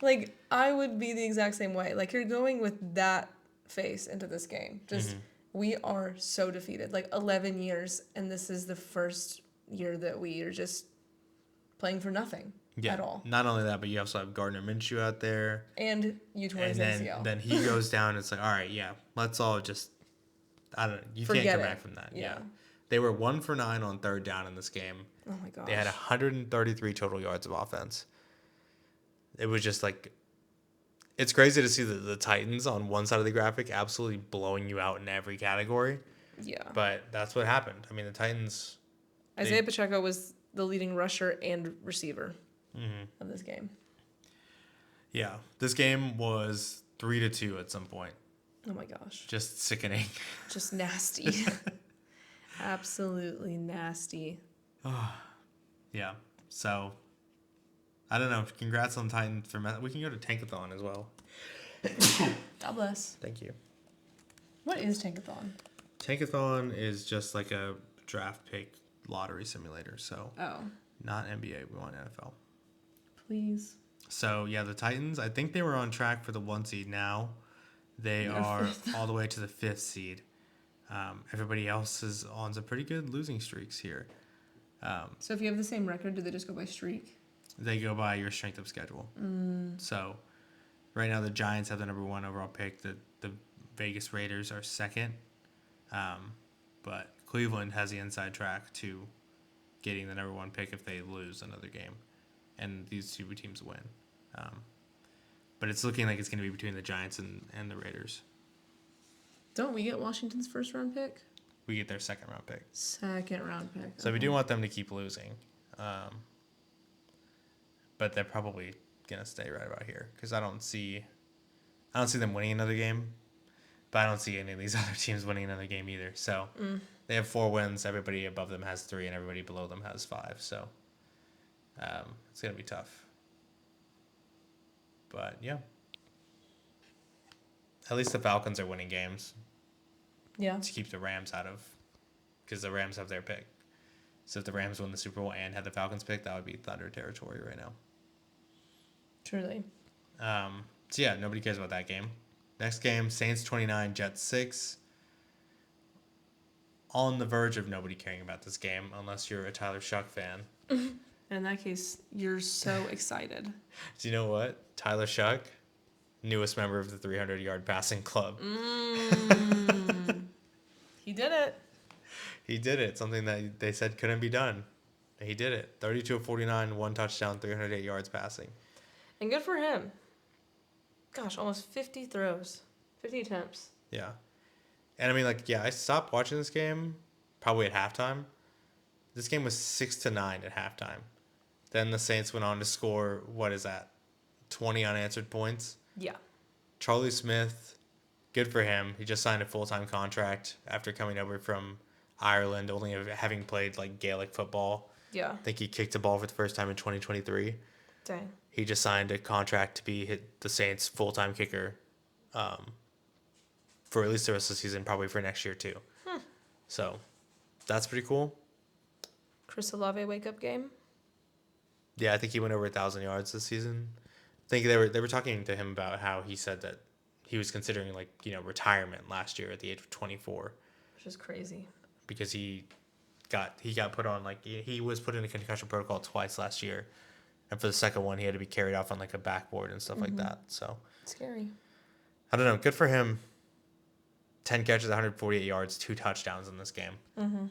Like, I would be the exact same way. Like, you're going with that face into this game. Just, we are so defeated. Like, 11 years, and this is the first year that we are just playing for nothing at all. Not only that, but you also have Gardner Minshew out there. And you tore his ACL. Then he goes down. It's like, all right, yeah, let's all just, I don't know. You can't come back from that. Yeah. They were 1 for 9 on third down in this game. Oh, my gosh. They had 133 total yards of offense. It was just like, it's crazy to see the Titans on one side of the graphic absolutely blowing you out in every category. Yeah. But that's what happened. I mean, the Titans. Isaiah Pacheco was the leading rusher and receiver of this game. Yeah. This game was 3-2 at some point. Oh, my gosh. Just sickening. Just nasty. Absolutely nasty. Yeah. So, I don't know. Congrats on Titans for we can go to Tankathon as well. God bless. Thank you. What is Tankathon? Tankathon is just like a draft pick lottery simulator. So, not NBA. We want NFL. Please. So, yeah, the Titans, I think they were on track for the 1 seed now. They are all the way to the 5th seed. Everybody else is on some pretty good losing streaks here. So if you have the same record, do they just go by streak? They go by your strength of schedule. So right now the Giants have the number 1 overall pick. The Vegas Raiders are 2nd. But Cleveland has the inside track to getting the number 1 pick if they lose another game. And these 2 teams win. But it's looking like it's going to be between the Giants and the Raiders. Don't we get Washington's first round pick? We get their 2nd round pick. 2nd round pick. So we do want them to keep losing. But they're probably going to stay right about here because I don't see them winning another game. But I don't see any of these other teams winning another game either. So they have 4 wins. Everybody above them has 3 and everybody below them has 5. So It's going to be tough. But, yeah. At least the Falcons are winning games. Yeah. To keep the Rams out of, because the Rams have their pick. So if the Rams win the Super Bowl and had the Falcons pick, that would be Thunder territory right now. Truly. So yeah, nobody cares about that game. Next game, Saints 29, Jets 6. On the verge of nobody caring about this game, unless you're a Tyler Shuck fan. And in that case, you're so excited. Do you know what? Tyler Shuck, newest member of the 300-yard passing club. He did it. He did it. Something that they said couldn't be done. He did it. 32 of 49, 1 touchdown, 308 yards passing. And good for him. Gosh, almost 50 throws. 50 attempts. Yeah. And I mean, like, yeah, I stopped watching this game probably at halftime. This game was 6-9 at halftime. Then the Saints went on to score, 20 unanswered points. Yeah. Charlie Smith, good for him. He just signed a full-time contract after coming over from Ireland, only having played, like, Gaelic football. Yeah. I think he kicked a ball for the first time in 2023. Dang. He just signed a contract to be the Saints' full-time kicker for at least the rest of the season, probably for next year too. So that's pretty cool. Chris Olave wake-up game? Yeah, I think he went over 1,000 yards this season. I think they were talking to him about how he said that he was considering retirement last year at the age of 24. Which is crazy. Because he got put on he was put in a concussion protocol twice last year. And for the second one, he had to be carried off on a backboard and stuff like that. So scary. I don't know. Good for him. 10 catches, 148 yards, 2 touchdowns in this game. Mm-hmm.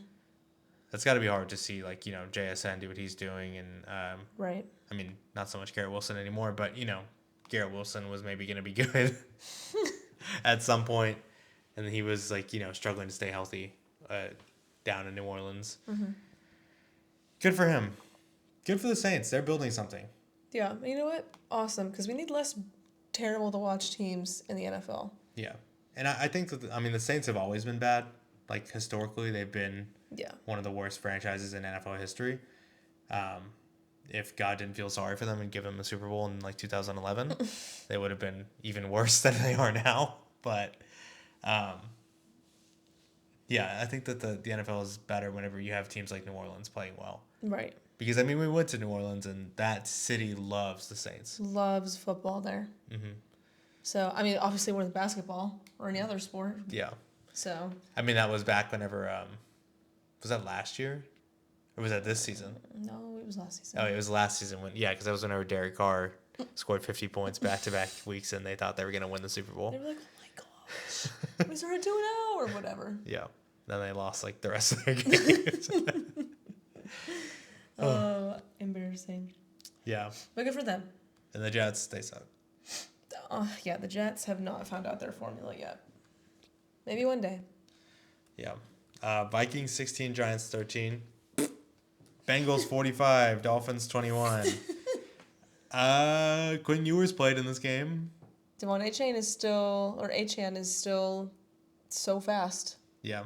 That's got to be hard to see, JSN do what he's doing. And, right. I mean, not so much Garrett Wilson anymore, but, Garrett Wilson was maybe going to be good at some point. And he was, struggling to stay healthy down in New Orleans. Mm-hmm. Good for him. Good for the Saints. They're building something. Yeah. You know what? Awesome. Because we need less terrible to watch teams in the NFL. Yeah. And I think that, the Saints have always been bad. Historically, they've been one of the worst franchises in NFL history. If God didn't feel sorry for them and give them a Super Bowl in 2011, they would have been even worse than they are now. But, yeah, I think that the NFL is better whenever you have teams like New Orleans playing well. Right. Because, we went to New Orleans, and that city loves the Saints. Loves football there. Mm-hmm. So, obviously more than basketball or any other sport. Yeah. So. That was back whenever, was that last year? Or was that this season? No, it was last season. Oh, it was last season. Because that was whenever Derek Carr scored 50 points back-to-back weeks, and they thought they were going to win the Super Bowl. They were like, oh my gosh, we started 2-0 or whatever. Yeah. Then they lost, the rest of their games. Oh, embarrassing. Yeah. But good for them. And the Jets, they suck. Yeah, the Jets have not found out their formula yet. Maybe one day. Yeah. Vikings 16, Giants 13. Bengals 45, Dolphins 21. Quentin Ewers played in this game. Devon Achane is still so fast. Yeah.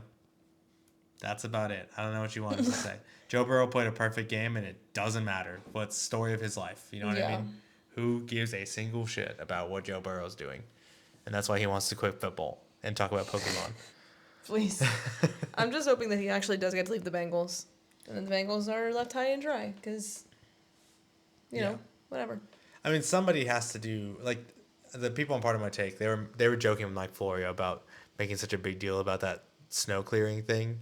That's about it. I don't know what you wanted to say. Joe Burrow played a perfect game, and it doesn't matter what's the story of his life. You know what I mean? Who gives a single shit about what Joe Burrow's doing? And that's why he wants to quit football and talk about Pokemon. Please. I'm just hoping that he actually does get to leave the Bengals. And then the Bengals are left high and dry because, you know, whatever. Somebody has to do, the people on Part of My Take, they were joking with Mike Florio about making such a big deal about that snow clearing thing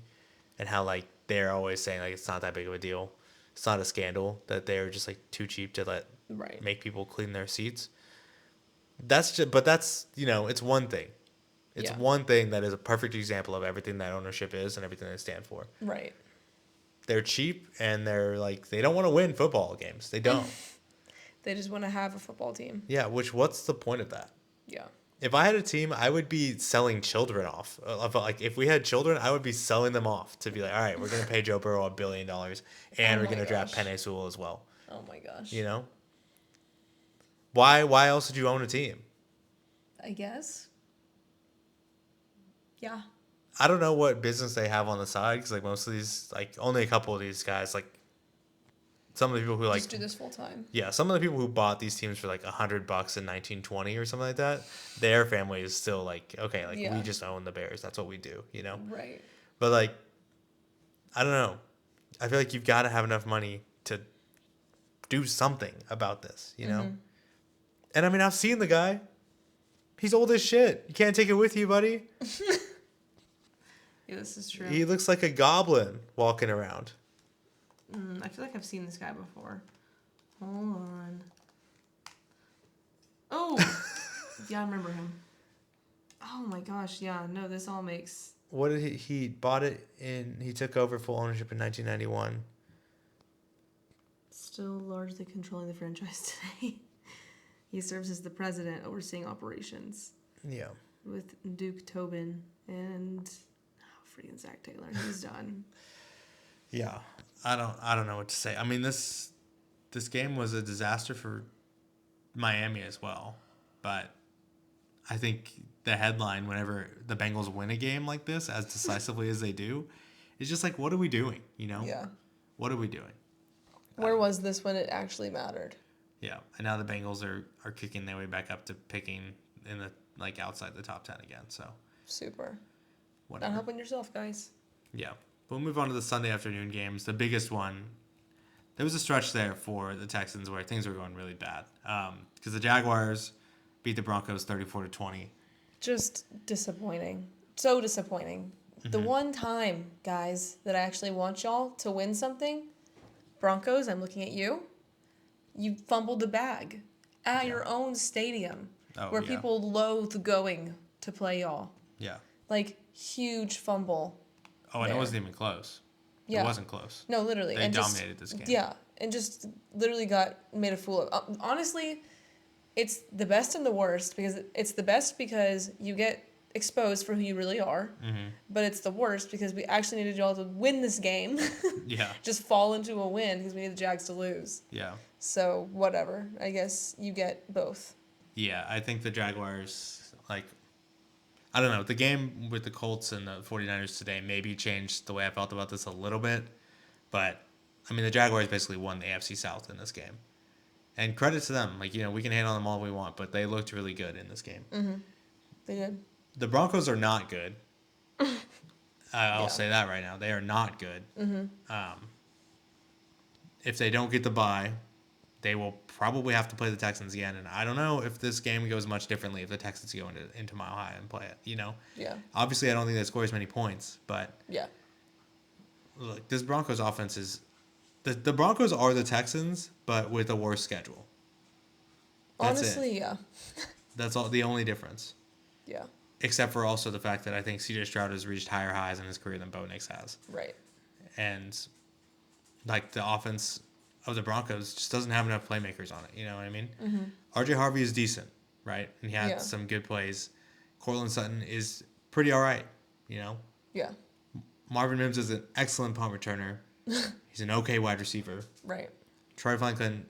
and how, they're always saying, it's not that big of a deal. It's not a scandal that they're just, too cheap to make people clean their seats. That's it's one thing. It's one thing that is a perfect example of everything that ownership is and everything they stand for. Right. They're cheap and they're they don't want to win football games. They don't. They just want to have a football team. Yeah, what's the point of that? Yeah. If I had a team, I would be selling children off. If we had children, I would be selling them off to be all right, we're going to pay Joe Burrow $1 billion and we're going to draft Penei Sewell as well. Oh my gosh. You know? Why else would you own a team? I guess. Yeah. I don't know what business they have on the side because most of these only a couple of these guys some of the people who like Just do this full time. yeah, some of the people who bought these teams for like $100 in 1920 or something like that, their family is still like, okay, like we just own the Bears. That's what we do, you know? Right. But like, I don't know. I feel like you've got to have enough money to do something about this, you know? And I mean, I've seen the guy. He's old as shit. You can't take it with you, buddy. Yeah, this is true. He looks like a goblin walking around. I feel like I've seen this guy before. Hold on. Oh! Yeah, I remember him. Oh my gosh, yeah. No, this all makes... What did he bought it in, he took over full ownership in 1991. Still largely controlling the franchise today. He serves as the president overseeing operations. Yeah. With Duke Tobin and freaking Zach Taylor. He's done. Yeah. I don't know what to say. I mean, this game was a disaster for Miami as well. But I think the headline whenever the Bengals win a game like this as decisively as they do is just like, what are we doing, you know? Yeah. What are we doing? Where was this when it actually mattered? Yeah. And now the Bengals are kicking their way back up to picking in the like outside the top 10 again. So super. Whatever. Not helping yourself, guys. Yeah. We'll move on to the Sunday afternoon games. The biggest one, there was a stretch there for the Texans where things were going really bad. Because the Jaguars beat the Broncos 34-20. Just disappointing. So disappointing. The one time, guys, that I actually want y'all to win something, Broncos, I'm looking at you. You fumbled the bag at your own stadium where people loathe going to play y'all. Yeah. Like, huge fumble. Oh, and it wasn't even close. Yeah. It wasn't close. No, literally. They dominated this game. Yeah, and just literally got made a fool of. Honestly, it's the best and the worst because it's the best because you get exposed for who you really are, but it's the worst because we actually needed y'all to win this game. Yeah. Just fall into a win because we need the Jags to lose. Yeah. So, whatever. I guess you get both. Yeah, I think the Jaguars, like, I don't know. The game with the Colts and the 49ers today maybe changed the way I felt about this a little bit. But, I mean, the Jaguars basically won the AFC South in this game. And credit to them. Like, you know, we can hate on them all we want, but they looked really good in this game. They did. The Broncos are not good. I'll say that right now. They are not good. If they don't get the bye, they will probably have to play the Texans again. And I don't know if this game goes much differently if the Texans go into Mile High and play it, you know? Yeah. Obviously, I don't think they score as many points, but Yeah. look, this Broncos offense is... The Broncos are the Texans, but with a worse schedule. That's Honestly, yeah. That's all. The only difference. Yeah. Except for also the fact that I think C.J. Stroud has reached higher highs in his career than Bo Nix has. Right. And, like, the offense of the Broncos just doesn't have enough playmakers on it. You know what I mean? R.J. Harvey is decent, right? And he had some good plays. Cortland Sutton is pretty all right, you know? Yeah. Marvin Mims is an excellent punt returner. He's an okay wide receiver. Right. Troy Franklin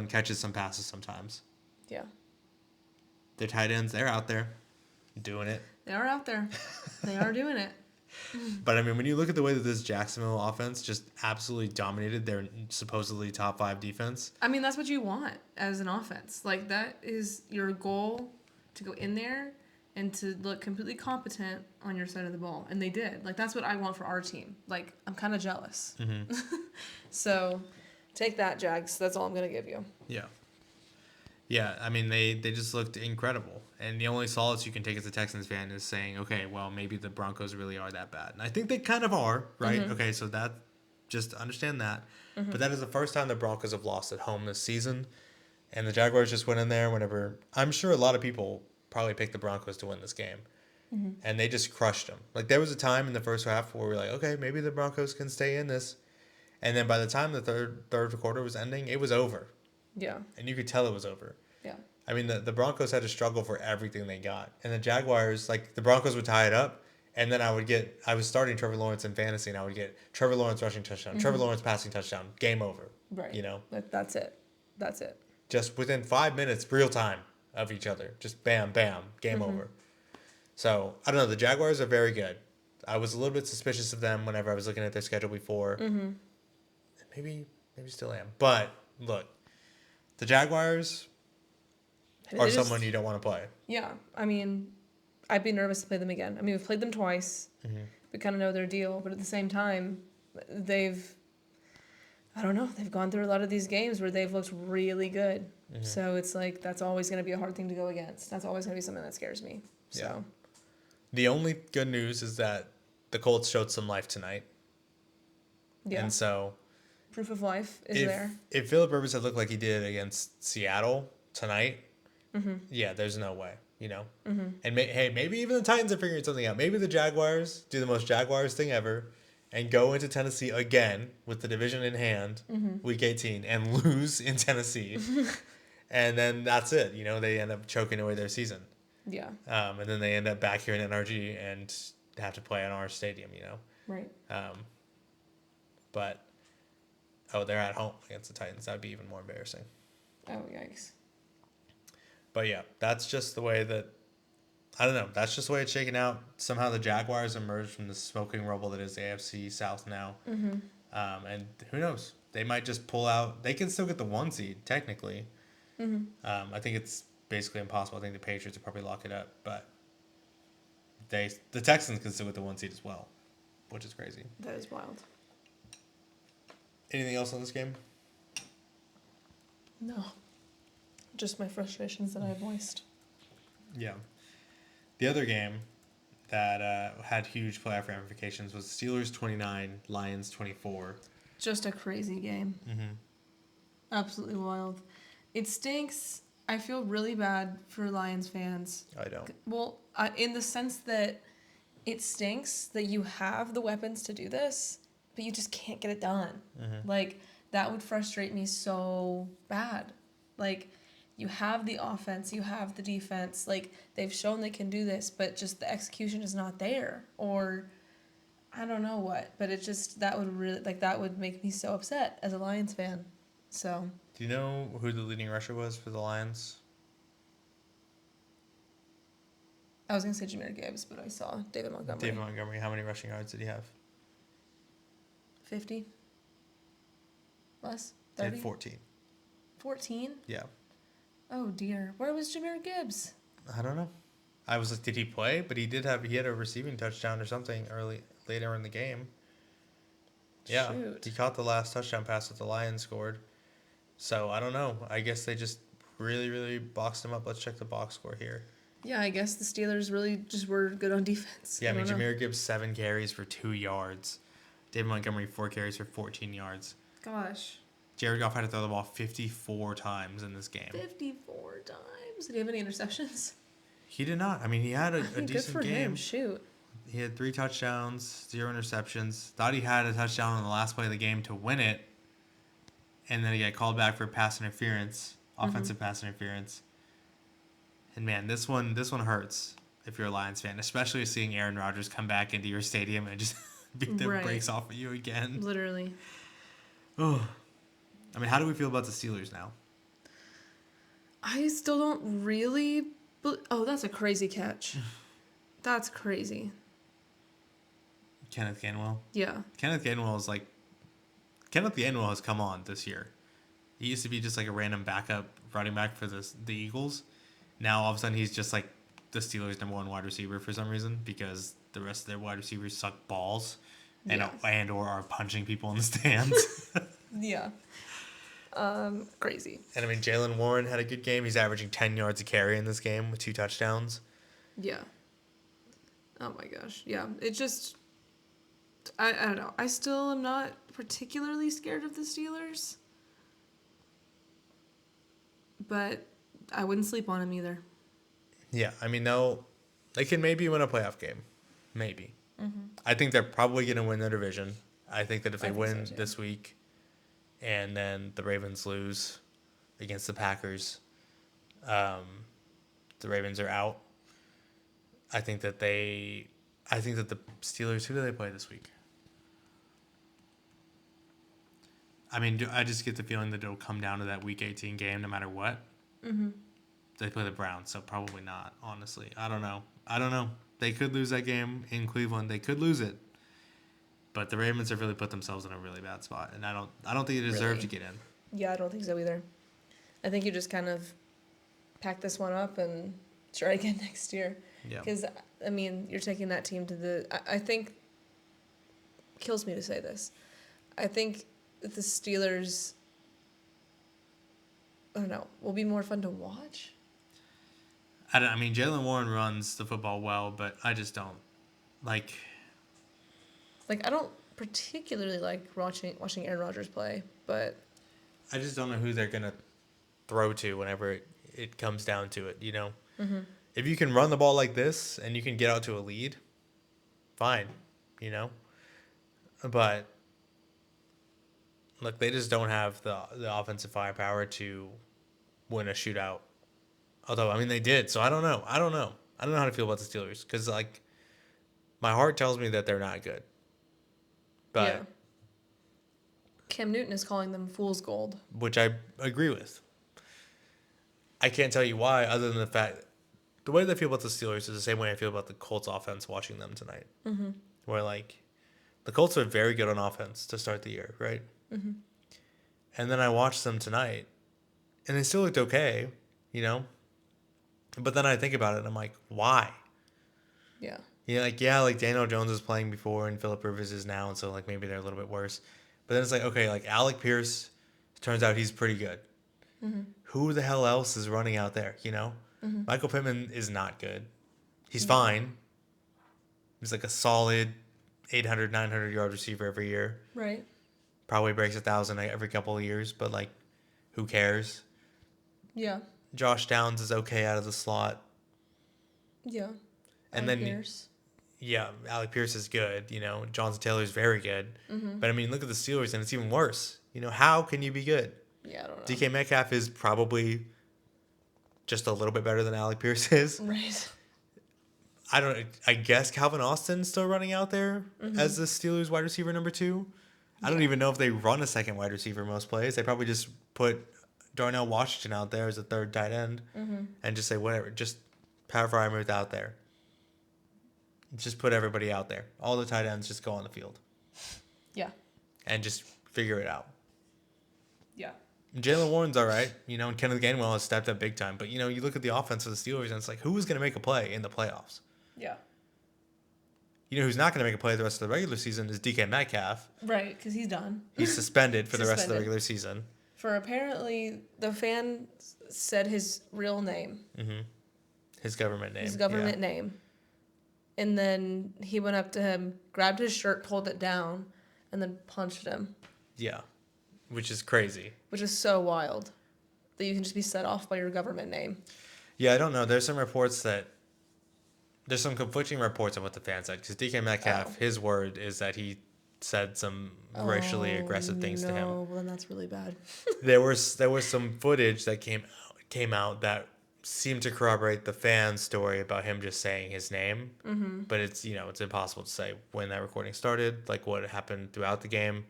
catches some passes sometimes. Yeah. Their tight ends, they're out there doing it. They are out there. They are doing it. But, I mean, when you look at the way that this Jacksonville offense just absolutely dominated their supposedly top 5 defense. I mean, that's what you want as an offense. Like, that is your goal, to go in there and to look completely competent on your side of the ball. And they did. Like, that's what I want for our team. Like, I'm kind of jealous. So, take that, Jags. That's all I'm going to give you. Yeah. Yeah, I mean, they just looked incredible. And the only solace you can take as a Texans fan is saying, okay, well, maybe the Broncos really are that bad. And I think they kind of are, right? Okay, so that, just understand that. But that is the first time the Broncos have lost at home this season. And the Jaguars just went in there whenever, I'm sure a lot of people probably picked the Broncos to win this game. And they just crushed them. Like, there was a time in the first half where we were like, okay, maybe the Broncos can stay in this. And then by the time the third quarter was ending, it was over. Yeah. And you could tell it was over. Yeah. I mean, the Broncos had to struggle for everything they got. And the Jaguars, like, the Broncos would tie it up, and then I was starting Trevor Lawrence in fantasy, and I would get Trevor Lawrence rushing touchdown, Trevor Lawrence passing touchdown, game over. Right. You know? That's it. That's it. Just within 5 minutes, real time of each other. Just bam, bam, game over. So, I don't know. The Jaguars are very good. I was a little bit suspicious of them whenever I was looking at their schedule before. Maybe Maybe still am. But look, the Jaguars are someone you don't want to play. Yeah. I mean, I'd be nervous to play them again. I mean, we've played them twice. Mm-hmm. We kind of know their deal. But at the same time, I don't know, they've gone through a lot of these games where they've looked really good. Mm-hmm. So it's like, that's always going to be a hard thing to go against. That's always going to be something that scares me. So. Yeah. The only good news is that the Colts showed some life tonight. Yeah. And so... proof of life is there. If Phillip Rivers had looked like he did against Seattle tonight, yeah, there's no way, you know? Mm-hmm. And maybe even the Titans are figuring something out. Maybe the Jaguars do the most Jaguars thing ever and go into Tennessee again with the division in hand, week 18, and lose in Tennessee. And then that's it. You know, they end up choking away their season. Yeah. And then they end up back here in NRG and have to play in our stadium, you know? Right. But... oh, they're at home against the Titans. That would be even more embarrassing. Oh, yikes. But yeah, that's just the way that... I don't know. That's just the way it's shaken out. Somehow the Jaguars emerged from the smoking rubble that is the AFC South now. Mm-hmm. And who knows? They might just pull out... they can still get the 1 seed, technically. Mm-hmm. I think it's basically impossible. I think the Patriots would probably lock it up. But the Texans can still get the 1 seed as well, which is crazy. That is wild. Anything else on this game? No. Just my frustrations that I voiced. Yeah. The other game that had huge playoff ramifications was Steelers 29, Lions 24. Just a crazy game. Mm-hmm. Absolutely wild. It stinks. I feel really bad for Lions fans. I don't. Well, in the sense that it stinks that you have the weapons to do this, but you just can't get it done. Mm-hmm. Like, that would frustrate me so bad. Like, you have the offense, you have the defense. Like, they've shown they can do this, but just the execution is not there. Or, I don't know what. But it just, that would make me so upset as a Lions fan. So. Do you know who the leading rusher was for the Lions? I was going to say Jahmyr Gibbs, but I saw David Montgomery. How many rushing yards did he have? 50? Less? 30? He 30? had 14. 14? Yeah. Oh, dear. Where was Jahmyr Gibbs? I don't know. I was like, did he play? But he had a receiving touchdown or something later in the game. Yeah. Shoot. He caught the last touchdown pass that the Lions scored. So, I don't know. I guess they just really, really boxed him up. Let's check the box score here. Yeah, I guess the Steelers really just were good on defense. Yeah, Jahmyr Gibbs, 7 carries for 2 yards. David Montgomery, 4 carries for 14 yards. Gosh. Jared Goff had to throw the ball 54 times in this game. 54 times? Did he have any interceptions? He did not. I mean, he had a decent good for game. Him. Shoot. He had 3 touchdowns, 0 interceptions. Thought he had a touchdown on the last play of the game to win it. And then he got called back for pass interference, offensive pass interference. And man, this one hurts if you're a Lions fan, especially seeing Aaron Rodgers come back into your stadium and just beat the brakes off of you again. Literally. Oh. I mean, how do we feel about the Steelers now? I still don't really... oh, that's a crazy catch. That's crazy. Kenneth Gainwell? Yeah. Kenneth Gainwell has come on this year. He used to be just like a random backup running back for the Eagles. Now, all of a sudden, he's just like the Steelers' number 1 wide receiver for some reason because the rest of their wide receivers suck balls and or are punching people in the stands. Yeah. Crazy. And I mean, Jaylen Warren had a good game. He's averaging 10 yards a carry in this game with 2 touchdowns. Yeah. Oh my gosh. Yeah. It just, I don't know. I still am not particularly scared of the Steelers. But I wouldn't sleep on them either. Yeah. I mean, they can maybe win a playoff game. Maybe. Mm-hmm. I think they're probably going to win their division. I think that if they win this week and then the Ravens lose against the Packers, the Ravens are out. I think that the Steelers, who do they play this week? I mean, I just get the feeling that it'll come down to that Week 18 game no matter what. Mm-hmm. They play the Browns, so probably not, honestly. I don't know. They could lose that game in Cleveland. They could lose it. But the Ravens have really put themselves in a really bad spot, and I don't think they deserve to get in. Yeah, I don't think so either. I think you just kind of pack this one up and try again next year. Yeah. Because, I mean, you're taking that team to the... I think... Kills me to say this. I think that the Steelers... I don't know. Will be more fun to watch. I mean, Jalen Warren runs the football well, but I just don't like. Like, I don't particularly like watching Aaron Rodgers play, but I just don't know who they're gonna throw to whenever it comes down to it. You know, if you can run the ball like this and you can get out to a lead, fine. You know, but look, they just don't have the offensive firepower to win a shootout. Although, I mean, they did, so I don't know. I don't know how to feel about the Steelers because, like, my heart tells me that they're not good. But yeah. Cam Newton is calling them fool's gold. Which I agree with. I can't tell you why, other than the fact the way that I feel about the Steelers is the same way I feel about the Colts offense watching them tonight. Mm-hmm. Where, like, the Colts are very good on offense to start the year, right? Mm-hmm. And then I watched them tonight, and they still looked okay, you know? But then I think about it, and I'm like, why? Yeah. Yeah, like Daniel Jones was playing before, and Phillip Rivers is now, and so, like, maybe they're a little bit worse. But then it's like, okay, like, Alec Pierce, turns out he's pretty good. Mm-hmm. Who the hell else is running out there, you know? Mm-hmm. Michael Pittman is not good. He's fine. He's like a solid 800, 900-yard receiver every year. Right. Probably breaks 1,000 every couple of years, but, like, who cares? Yeah. Josh Downs is okay out of the slot. Yeah. And Alec then, Pierce. Yeah, Alec Pierce is good. You know, Jonathan Taylor's very good. Mm-hmm. But, I mean, look at the Steelers, and it's even worse. You know, how can you be good? Yeah, I don't know. DK Metcalf is probably just a little bit better than Alec Pierce is. Right. I guess Calvin Austin's still running out there as the Steelers wide receiver number 2. I don't even know if they run a second wide receiver most plays. They probably just put Darnell Washington out there as a third tight end and just say whatever. Just Pat Freiermuth out there. Just put everybody out there. All the tight ends just go on the field. Yeah. And just figure it out. Yeah. Jalen Warren's all right, you know, and Kenneth Gainwell has stepped up big time. But, you know, you look at the offense of the Steelers, and it's like, who is going to make a play in the playoffs? Yeah. You know who's not going to make a play the rest of the regular season is DK Metcalf. Right, because he's done. He's suspended for the rest of the regular season. For apparently, the fan said his real name. Mm-hmm. His government name. His government name. And then he went up to him, grabbed his shirt, pulled it down, and then punched him. Yeah. Which is crazy. Which is so wild that you can just be set off by your government name. Yeah, I don't know. There's some conflicting reports of what the fan said. Because DK Metcalf, his word is that he said some racially aggressive things to him. Well, then that's really bad. there was some footage that came out that seemed to corroborate the fan story about him just saying his name. Mm-hmm. But it's impossible to say when that recording started, like what happened throughout the game.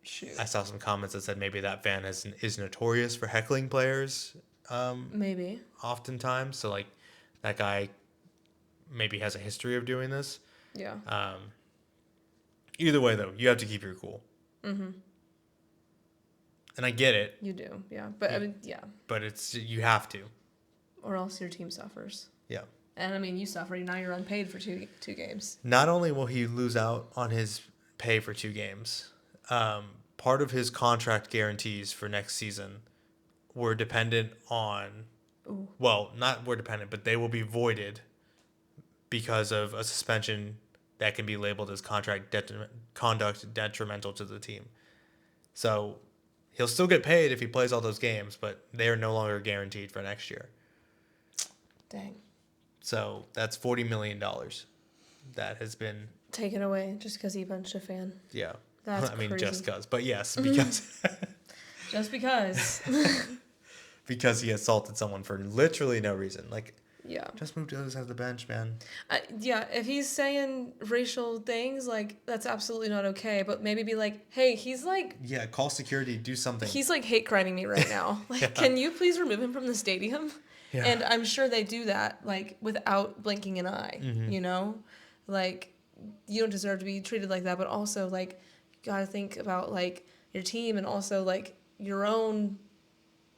Shoot. I saw some comments that said maybe that fan is notorious for heckling players. Maybe. Oftentimes. So, like, that guy maybe has a history of doing this. Yeah. Either way, though, you have to keep your cool. Mm-hmm. And I get it. You do, yeah. But, I mean, yeah. But you have to. Or else your team suffers. Yeah. And, I mean, you suffer. Now you're unpaid for two games. Not only will he lose out on his pay for 2 games, part of his contract guarantees for next season were dependent on, not were dependent, but they will be voided because of a suspension that can be labeled as conduct detrimental to the team. So he'll still get paid if he plays all those games, but they are no longer guaranteed for next year. Dang. So that's $40 million that has been taken away just because he punched a fan. Yeah. That's crazy. Just because. But yes, because. Just because. Because he assaulted someone for literally no reason. Like, yeah. Just move to the other side of the bench, man. Yeah, if he's saying racial things, like, that's absolutely not okay. But maybe be like, hey, he's like... Yeah, call security, do something. He's like hate criming me right now. Like, Can you please remove him from the stadium? Yeah. And I'm sure they do that, like, without blinking an eye, you know? Like... you don't deserve to be treated like that. But also, like, you got to think about, like, your team and also, like, your own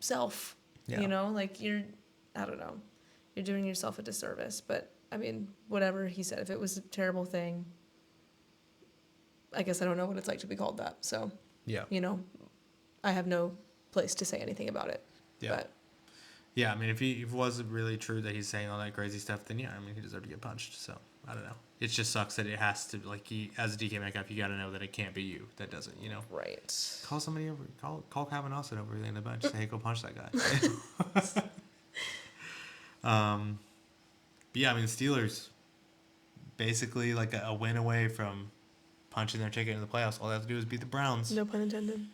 self. Yeah. You know? Like, I don't know. You're doing yourself a disservice. But, I mean, whatever he said, if it was a terrible thing, I guess I don't know what it's like to be called that. So, Yeah. you know, I have no place to say anything about it. Yeah. But Yeah, I mean, if it wasn't really true that he's saying all that crazy stuff, then yeah, I mean, he deserved to get punched. So, I don't know. It just sucks that it has to, like, as a DK Metcalf, you got to know that it can't be you that does it, you know? right. Call somebody over. Call Calvin Austin over in the bench. Say, hey, go punch that guy. But yeah, I mean, Steelers, basically like a win away from punching their ticket into the playoffs. All they have to do is beat the Browns. No pun intended.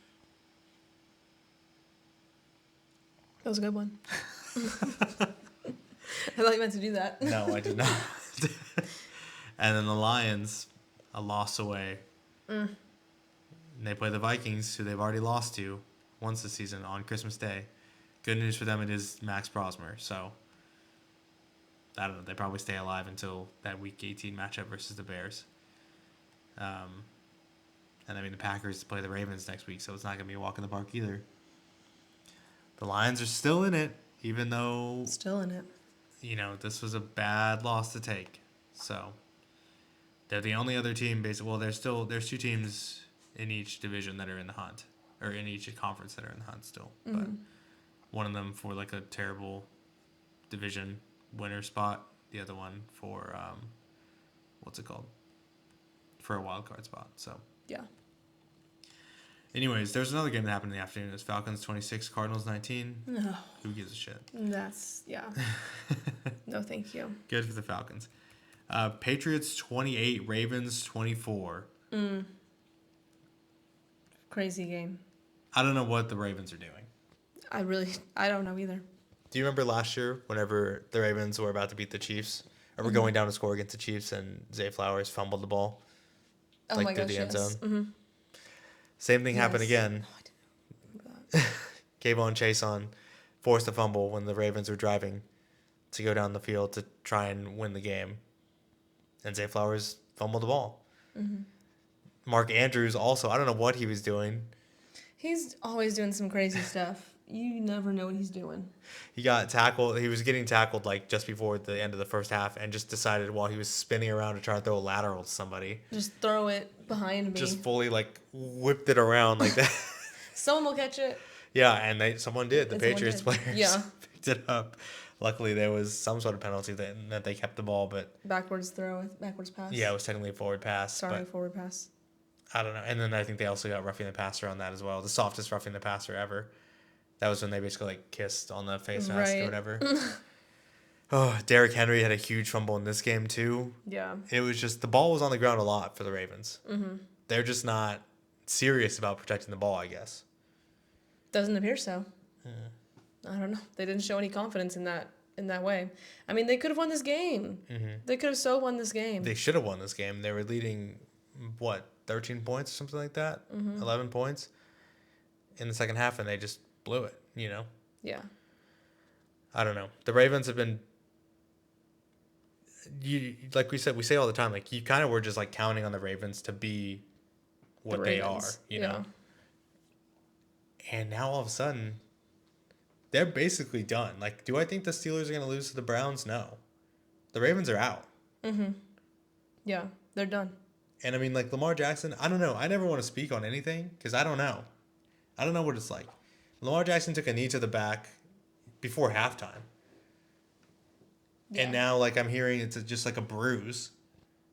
That was a good one. I thought you meant to do that. No, I did not. And then the Lions, a loss away. And they play the Vikings, who they've already lost to once this season on Christmas Day. Good news for them, it is Max Prosmer. So, I don't know. They probably stay alive until that Week 18 matchup versus the Bears. And I mean, the Packers play the Ravens next week, so it's not going to be a walk in the park either. The Lions are still in it, even though, Still in it. you know, this was a bad loss to take. So, they're the only other team, basically. Well, there's 2 teams in each division that are in the hunt, or in each conference that are in the hunt still. But one of them for like a terrible division winner spot, the other one for, what's it called? For a wild card spot. So, Yeah. anyways, there's another game that happened in the afternoon. It was Falcons 26, Cardinals 19. No. Who gives a shit? That's, yeah. No, thank you. Good for the Falcons. Patriots 28, Ravens 24. Crazy game. I don't know what the Ravens are doing. I don't know either. Do you remember last year whenever the Ravens were about to beat the Chiefs? Or were going down to score against the Chiefs and Zay Flowers fumbled the ball? Oh like my through gosh, the end yes. zone? Same thing happened Yes. again. Oh, I didn't remember that. Kayvon Chason forced a fumble when the Ravens were driving to go down the field to try and win the game. And Zay Flowers fumbled the ball. Mark Andrews also, I don't know what he was doing. He's always doing some crazy stuff. You never know what he's doing. He got tackled. He was getting tackled like just before the end of the first half and just decided while he was spinning around to try to throw a lateral to somebody. Just throw it behind me. Just fully like whipped it around like that. Someone will catch it. Yeah, and someone did. The And someone Patriots did. players Yeah. picked it up. Luckily, there was some sort of penalty that they kept the ball, but Backwards pass. yeah, it was technically a forward pass. Sorry, But forward pass. I don't know. And then I think they also got roughing the passer on that as well. The softest roughing the passer ever. That was when they basically like kissed on the face mask or Right. whatever. Oh, Derrick Henry had a huge fumble in this game too. Yeah. It was just the ball was on the ground a lot for the Ravens. They're just not serious about protecting the ball, I guess. Doesn't appear so. I don't know. They didn't show any confidence in that way. I mean, they could have won this game. They could have so won this game. They should have won this game. They were leading, 13 points or something like that? 11 points in the second half, and they just blew it, you know? Yeah. I don't know. The Ravens have been, like we said, we say all the time, like you kind of were just like counting on the Ravens to be what they are, you know? And now all of a sudden, they're basically done. Like, do I think the Steelers are going to lose to the Browns? No. The Ravens are out. Yeah. They're done. And I mean, like Lamar Jackson, I don't know. I never want to speak on anything because I don't know. I don't know what it's like. Lamar Jackson took a knee to the back before halftime. Yeah. And now, like, I'm hearing it's just like a bruise.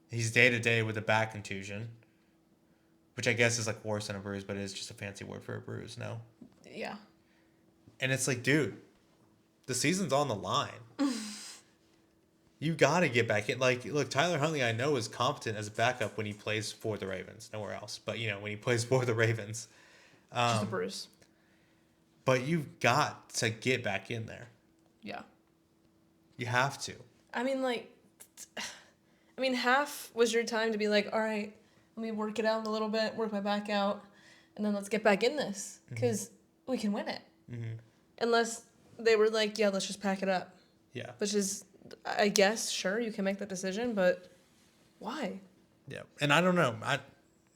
He's day-to-day with a back contusion, which I guess is like worse than a bruise, but it is just a fancy word for a bruise, no? Yeah. And it's like, dude, the season's on the line. You got to get back in. Like, look, Tyler Huntley, I know, is competent as a backup when he plays for the Ravens. Nowhere else. But, you know, when he plays for the Ravens. Just a bruise. But you've got to get back in there. Yeah. You have to. I mean, half was your time to be like, all right, let me work it out a little bit, work my back out, and then let's get back in this because we can win it. Unless they were like, yeah, let's just pack it up. Yeah. Which is, I guess, sure, you can make that decision, but why? Yeah. And I don't know.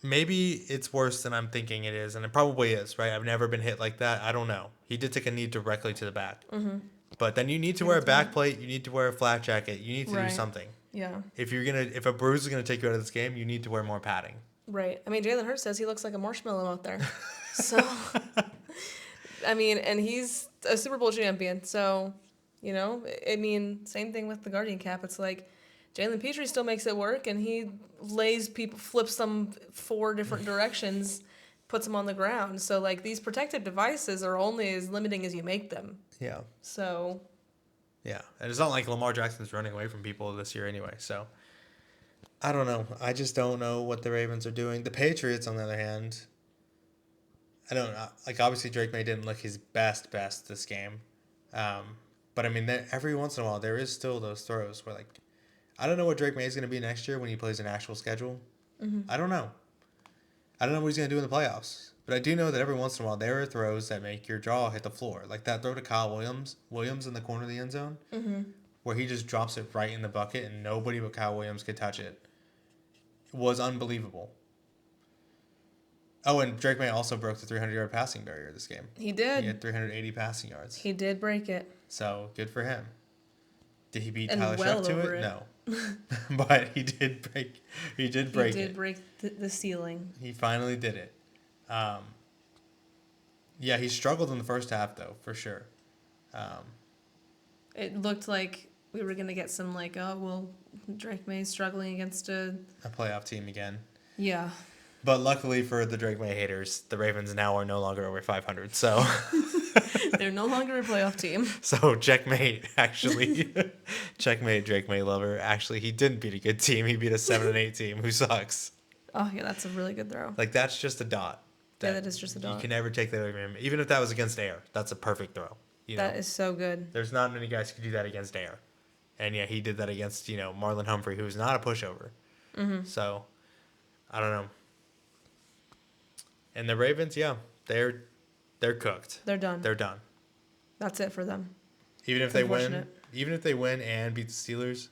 Maybe it's worse than I'm thinking it is, and it probably is, right? I've never been hit like that. I don't know. He did take a knee directly to the back. Mm-hmm. But then you need to wear a back plate. You need to wear a flat jacket. You need to do something. Yeah. If a bruise is gonna take you out of this game, you need to wear more padding. Right. I mean, Jalen Hurts says he looks like a marshmallow out there. So, I mean, and he's a Super Bowl champion. So, you know, I mean, same thing with the Guardian cap. It's like Jalen Petrie still makes it work, and he lays people, flips them 4 different directions, puts them on the ground. So, like, these protective devices are only as limiting as you make them. Yeah. So. Yeah. And it's not like Lamar Jackson's running away from people this year anyway. So, I don't know. I just don't know what the Ravens are doing. The Patriots, on the other hand, I don't know. Like, obviously, Drake May didn't look his best this game. But, I mean, every once in a while, there is still those throws where, like, I don't know what Drake May is going to be next year when he plays an actual schedule. Mm-hmm. I don't know. I don't know what he's going to do in the playoffs. But I do know that every once in a while, there are throws that make your jaw hit the floor. Like that throw to Kyle Williams in the corner of the end zone, where he just drops it right in the bucket and nobody but Kyle Williams could touch it. It was unbelievable. Oh, and Drake May also broke the 300-yard passing barrier this game. He did. He had 380 passing yards. He did break it. So, good for him. Did he beat And Tyler well Sheff to it? No. But he did break the ceiling. He finally did it. Yeah, he struggled in the first half, though, for sure. It looked like we were going to get some, like, oh, well, Drake May's struggling against a playoff team again. Yeah. But luckily for the Drake May haters, the Ravens now are no longer over 500, so... They're no longer a playoff team. So, checkmate, actually. Checkmate, Drake May lover. Actually, he didn't beat a good team. He beat a 7-8 team who sucks. Oh, yeah, that's a really good throw. Like, that's just a dot. That is just a dot. You can never take that away from him. Even if that was against air, that's a perfect throw. That is so good. There's not many guys who can do that against air. And, yeah, he did that against, Marlon Humphrey, who's not a pushover. Mm-hmm. So, I don't know. And the Ravens, yeah, they're cooked. They're done. They're done. That's it for them. Even if they win and beat the Steelers,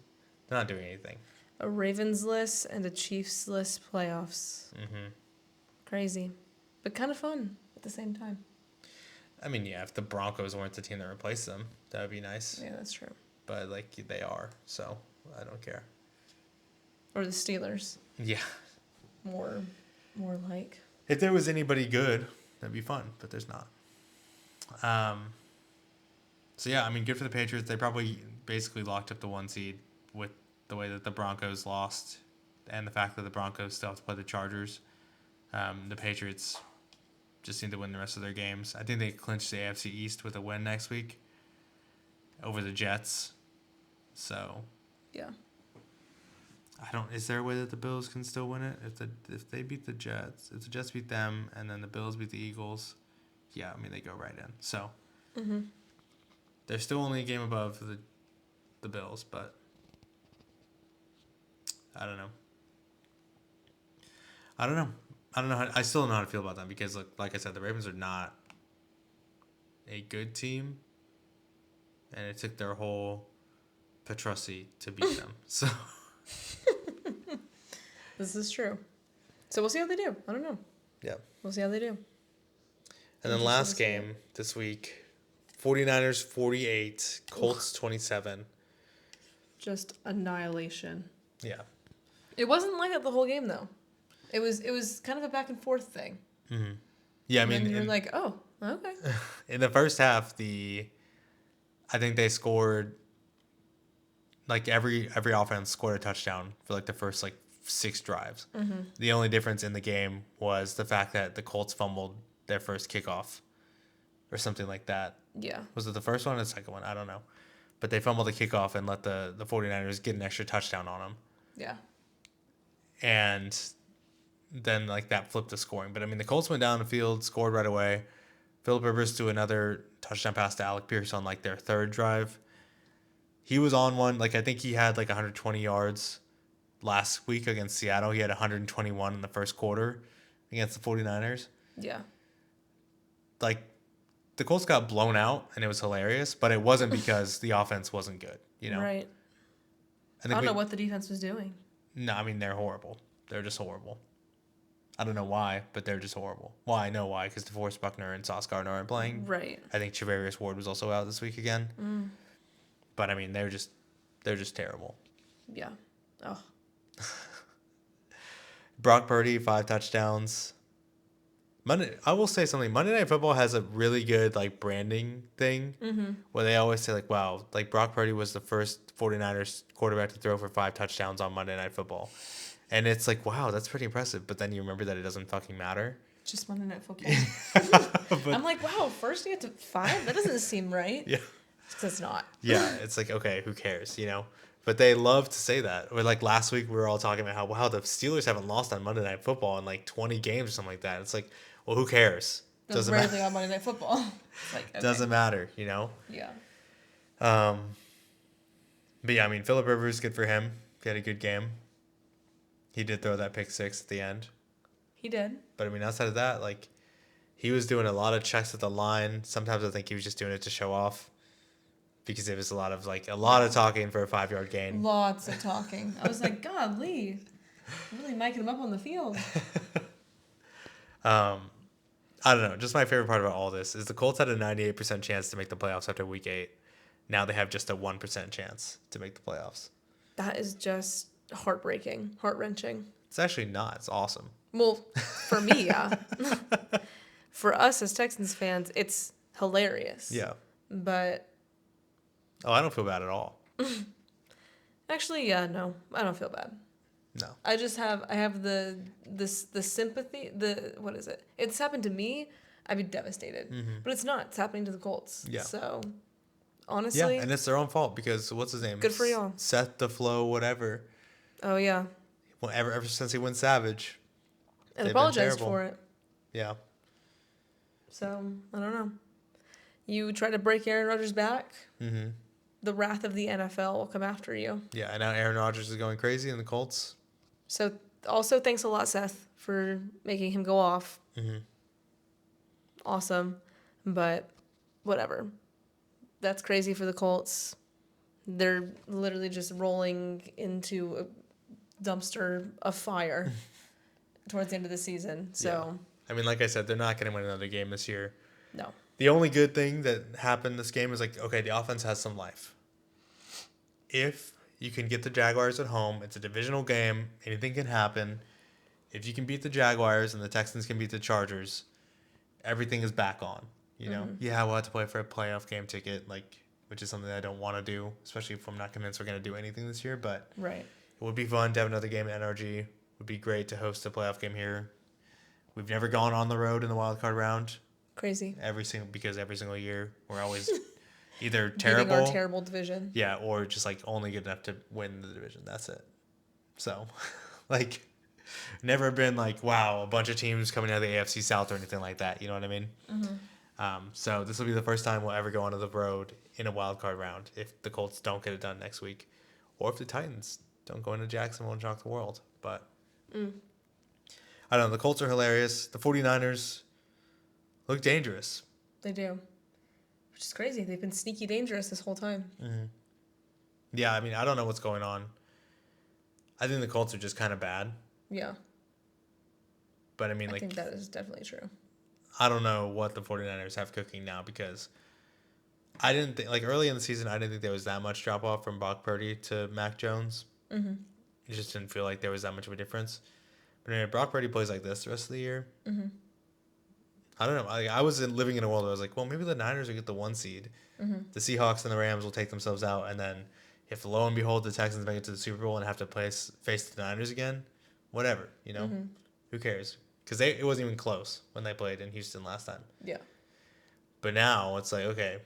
they're not doing anything. A Ravens-less and a Chiefs-less playoffs. Mm-hmm. Crazy. But kind of fun at the same time. I mean, yeah, if the Broncos weren't the team that replaced them, that would be nice. Yeah, that's true. But, like, they are, so I don't care. Or the Steelers. Yeah. More like. If there was anybody good, that'd be fun, but there's not. So, yeah, I mean, good for the Patriots. They probably basically locked up the 1 seed with the way that the Broncos lost and the fact that the Broncos still have to play the Chargers. The Patriots just need to win the rest of their games. I think they clinched the AFC East with a win next week over the Jets. So, yeah. Is there a way that the Bills can still win it? If they beat the Jets, if the Jets beat them and then the Bills beat the Eagles, yeah, I mean, they go right in. So, they're still only a game above the Bills, but I don't know. I don't know. I still don't know how to feel about them because, like I said, the Ravens are not a good team, and it took their whole Petrucci to beat them. So this is true. So we'll see how they do. I don't know. Yeah. We'll see how they do. And then last game this week, 49ers 48, Colts 27. Just annihilation. Yeah. It wasn't like that the whole game, though. It was kind of a back and forth thing. Mm-hmm. Yeah, I mean, and you're like, oh, okay. In the first half, I think they scored, like every offense scored a touchdown for like the first 6 drives. Mm-hmm. The only difference in the game was the fact that the Colts fumbled their first kickoff or something like that. Yeah. Was it the first one or the second one? I don't know. But they fumbled the kickoff and let the 49ers get an extra touchdown on them. Yeah. And then that flipped the scoring. But I mean, the Colts went down the field, scored right away. Phillip Rivers threw another touchdown pass to Alec Pierce on their third drive. He was on one. I think he had 120 yards last week against Seattle. He had 121 in the first quarter against the 49ers. Yeah. The Colts got blown out, and it was hilarious, but it wasn't because the offense wasn't good, Right. I don't know what the defense was doing. No, I mean, they're horrible. They're just horrible. I don't know why, but they're just horrible. Well, I know why, because DeForest Buckner and Sauce Gardner aren't playing. Right. I think Charvarius Ward was also out this week again. But I mean, they're just terrible. Yeah. Oh. Brock Purdy, 5 touchdowns. I will say something. Monday Night Football has a really good like branding thing where they always say like, wow, like Brock Purdy was the first 49ers quarterback to throw for 5 touchdowns on Monday Night Football. And it's like, wow, that's pretty impressive. But then you remember that it doesn't fucking matter. Just Monday Night Football. I'm like, wow, first you get to 5? That doesn't seem right. Yeah. Because it's not. Yeah, it's like, okay, who cares, you know? But they love to say that. Or like last week, we were all talking about how, wow, the Steelers haven't lost on Monday Night Football in like 20 games or something like that. It's like, well, who cares? Doesn't matter. On Monday Night Football. Like, okay. Doesn't matter, you know? Yeah. But yeah, I mean, Phillip Rivers, good for him. He had a good game. He did throw that pick 6 at the end. He did. But I mean, outside of that, like, he was doing a lot of checks at the line. Sometimes I think he was just doing it to show off. Because it was a lot of talking for a 5-yard gain. Lots of talking. I was like, God, Lee, really miking him up on the field. I don't know. Just my favorite part about all this is the Colts had a 98% chance to make the playoffs after week 8. Now they have just a 1% chance to make the playoffs. That is just heartbreaking, heart-wrenching. It's actually not. It's awesome. Well, for me, yeah. For us as Texans fans, it's hilarious. Yeah. But oh, I don't feel bad at all. actually, yeah, no, I don't feel bad. No. I have the sympathy, what is it? It's happened to me, I'd be devastated. But it's not. It's happening to the Colts. Yeah. So, honestly. Yeah, and it's their own fault because what's his name? Good for y'all. Seth the Flow, whatever. Oh, yeah. Well, ever since he went Savage. And apologized for it. Yeah. So, I don't know. You try to break Aaron Rodgers' back, the wrath of the NFL will come after you. Yeah, and now Aaron Rodgers is going crazy in the Colts. So, also thanks a lot, Seth, for making him go off. Awesome. But, whatever. That's crazy for the Colts. They're literally just rolling into a dumpster of fire towards the end of the season. So, yeah. I mean, like I said, they're not going to win another game this year. No. The only good thing that happened this game is like, okay, the offense has some life. If you can get the Jaguars at home, it's a divisional game. Anything can happen. If you can beat the Jaguars and the Texans can beat the Chargers, everything is back on. You know, yeah, we'll have to play for a playoff game ticket, which is something I don't want to do, especially if I'm not convinced we're going to do anything this year. But right. It would be fun to have another game at NRG. It would be great to host a playoff game here. We've never gone on the road in the wild card round. Crazy. Because every single year we're always either terrible, beating our terrible division. Yeah, or just only good enough to win the division. That's it. So, never been wow, a bunch of teams coming out of the AFC South or anything like that. You know what I mean? So this will be the first time we'll ever go onto the road in a wild card round if the Colts don't get it done next week, or if the Titans don't go into Jacksonville and shock the world. But I don't know. The Colts are hilarious. The 49ers look dangerous. They do. Which is crazy. They've been sneaky dangerous this whole time. Yeah, I mean, I don't know what's going on. I think the Colts are just kind of bad. Yeah. But I mean, I think that is definitely true. I don't know what the 49ers have cooking now because I didn't think, early in the season, I didn't think there was that much drop off from Brock Purdy to Mac Jones. It just didn't feel like there was that much of a difference. But anyway, Brock Purdy plays like this the rest of the year. I don't know. I was living in a world where I was like, well, maybe the Niners will get the 1 seed. The Seahawks and the Rams will take themselves out. And then if lo and behold, the Texans make it to the Super Bowl and have to face the Niners again, whatever, you know? Who cares? Because it wasn't even close when they played in Houston last time. Yeah. But now it's like, okay,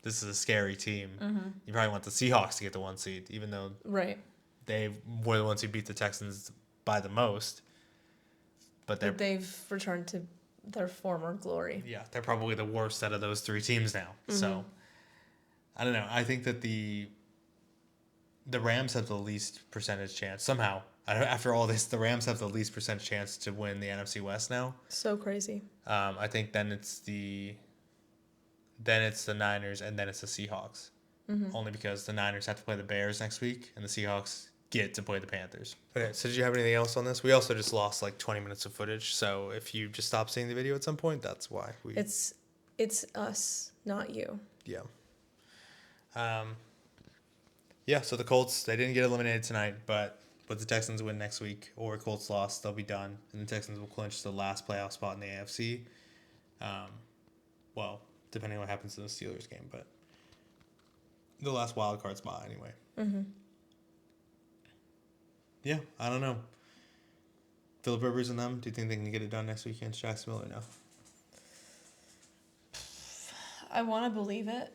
this is a scary team. You probably want the Seahawks to get the 1 seed, even though they were the ones who beat the Texans by the most. But they've returned to their former glory. Yeah, they're probably the worst out of those 3 teams now. So, I don't know. I think that the Rams have the least percentage chance. Somehow, after all this, the Rams have the least percentage chance to win the NFC West now. So crazy. I think then it's the Niners and then it's the Seahawks. Only because the Niners have to play the Bears next week and the Seahawks get to play the Panthers. Okay, so did you have anything else on this? We also just lost like 20 minutes of footage, so if you just stop seeing the video at some point, that's why. It's us, not you. Yeah. Yeah, so the Colts, they didn't get eliminated tonight, but the Texans win next week or Colts lost, they'll be done, and the Texans will clinch the last playoff spot in the AFC. Well, depending on what happens in the Steelers game, but the last wild card spot anyway. Mm-hmm. Yeah, I don't know. Phillip Rivers and them, do you think they can get it done next week against Jacksonville or no? I want to believe it.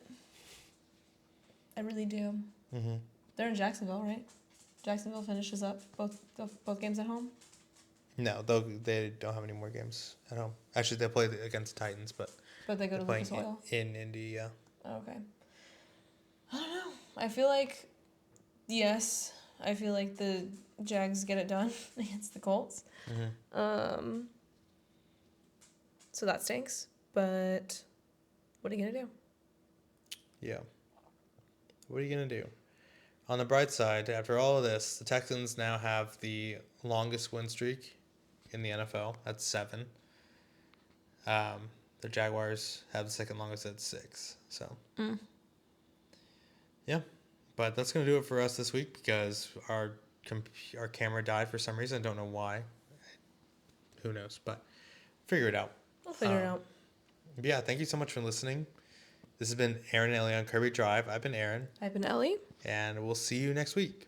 I really do. Mm-hmm. They're in Jacksonville, right? Jacksonville finishes up both games at home. No, they don't have any more games at home. Actually, they play against the Titans, but they go to playing Lucas Oil in Indy. Yeah. Okay. I don't know. I feel like yes. I feel like the Jags get it done against the Colts. Mm-hmm. So that stinks. But what are you gonna do? Yeah. What are you gonna do? On the bright side, after all of this, the Texans now have the longest win streak in the NFL at 7. The Jaguars have the second longest at 6. So, yeah. But that's going to do it for us this week because our camera died for some reason. I don't know why. Who knows? But figure it out. We'll figure it out. Yeah, thank you so much for listening. This has been Aaron and Elle on Kirby Drive. I've been Aaron. I've been Ellie. And we'll see you next week.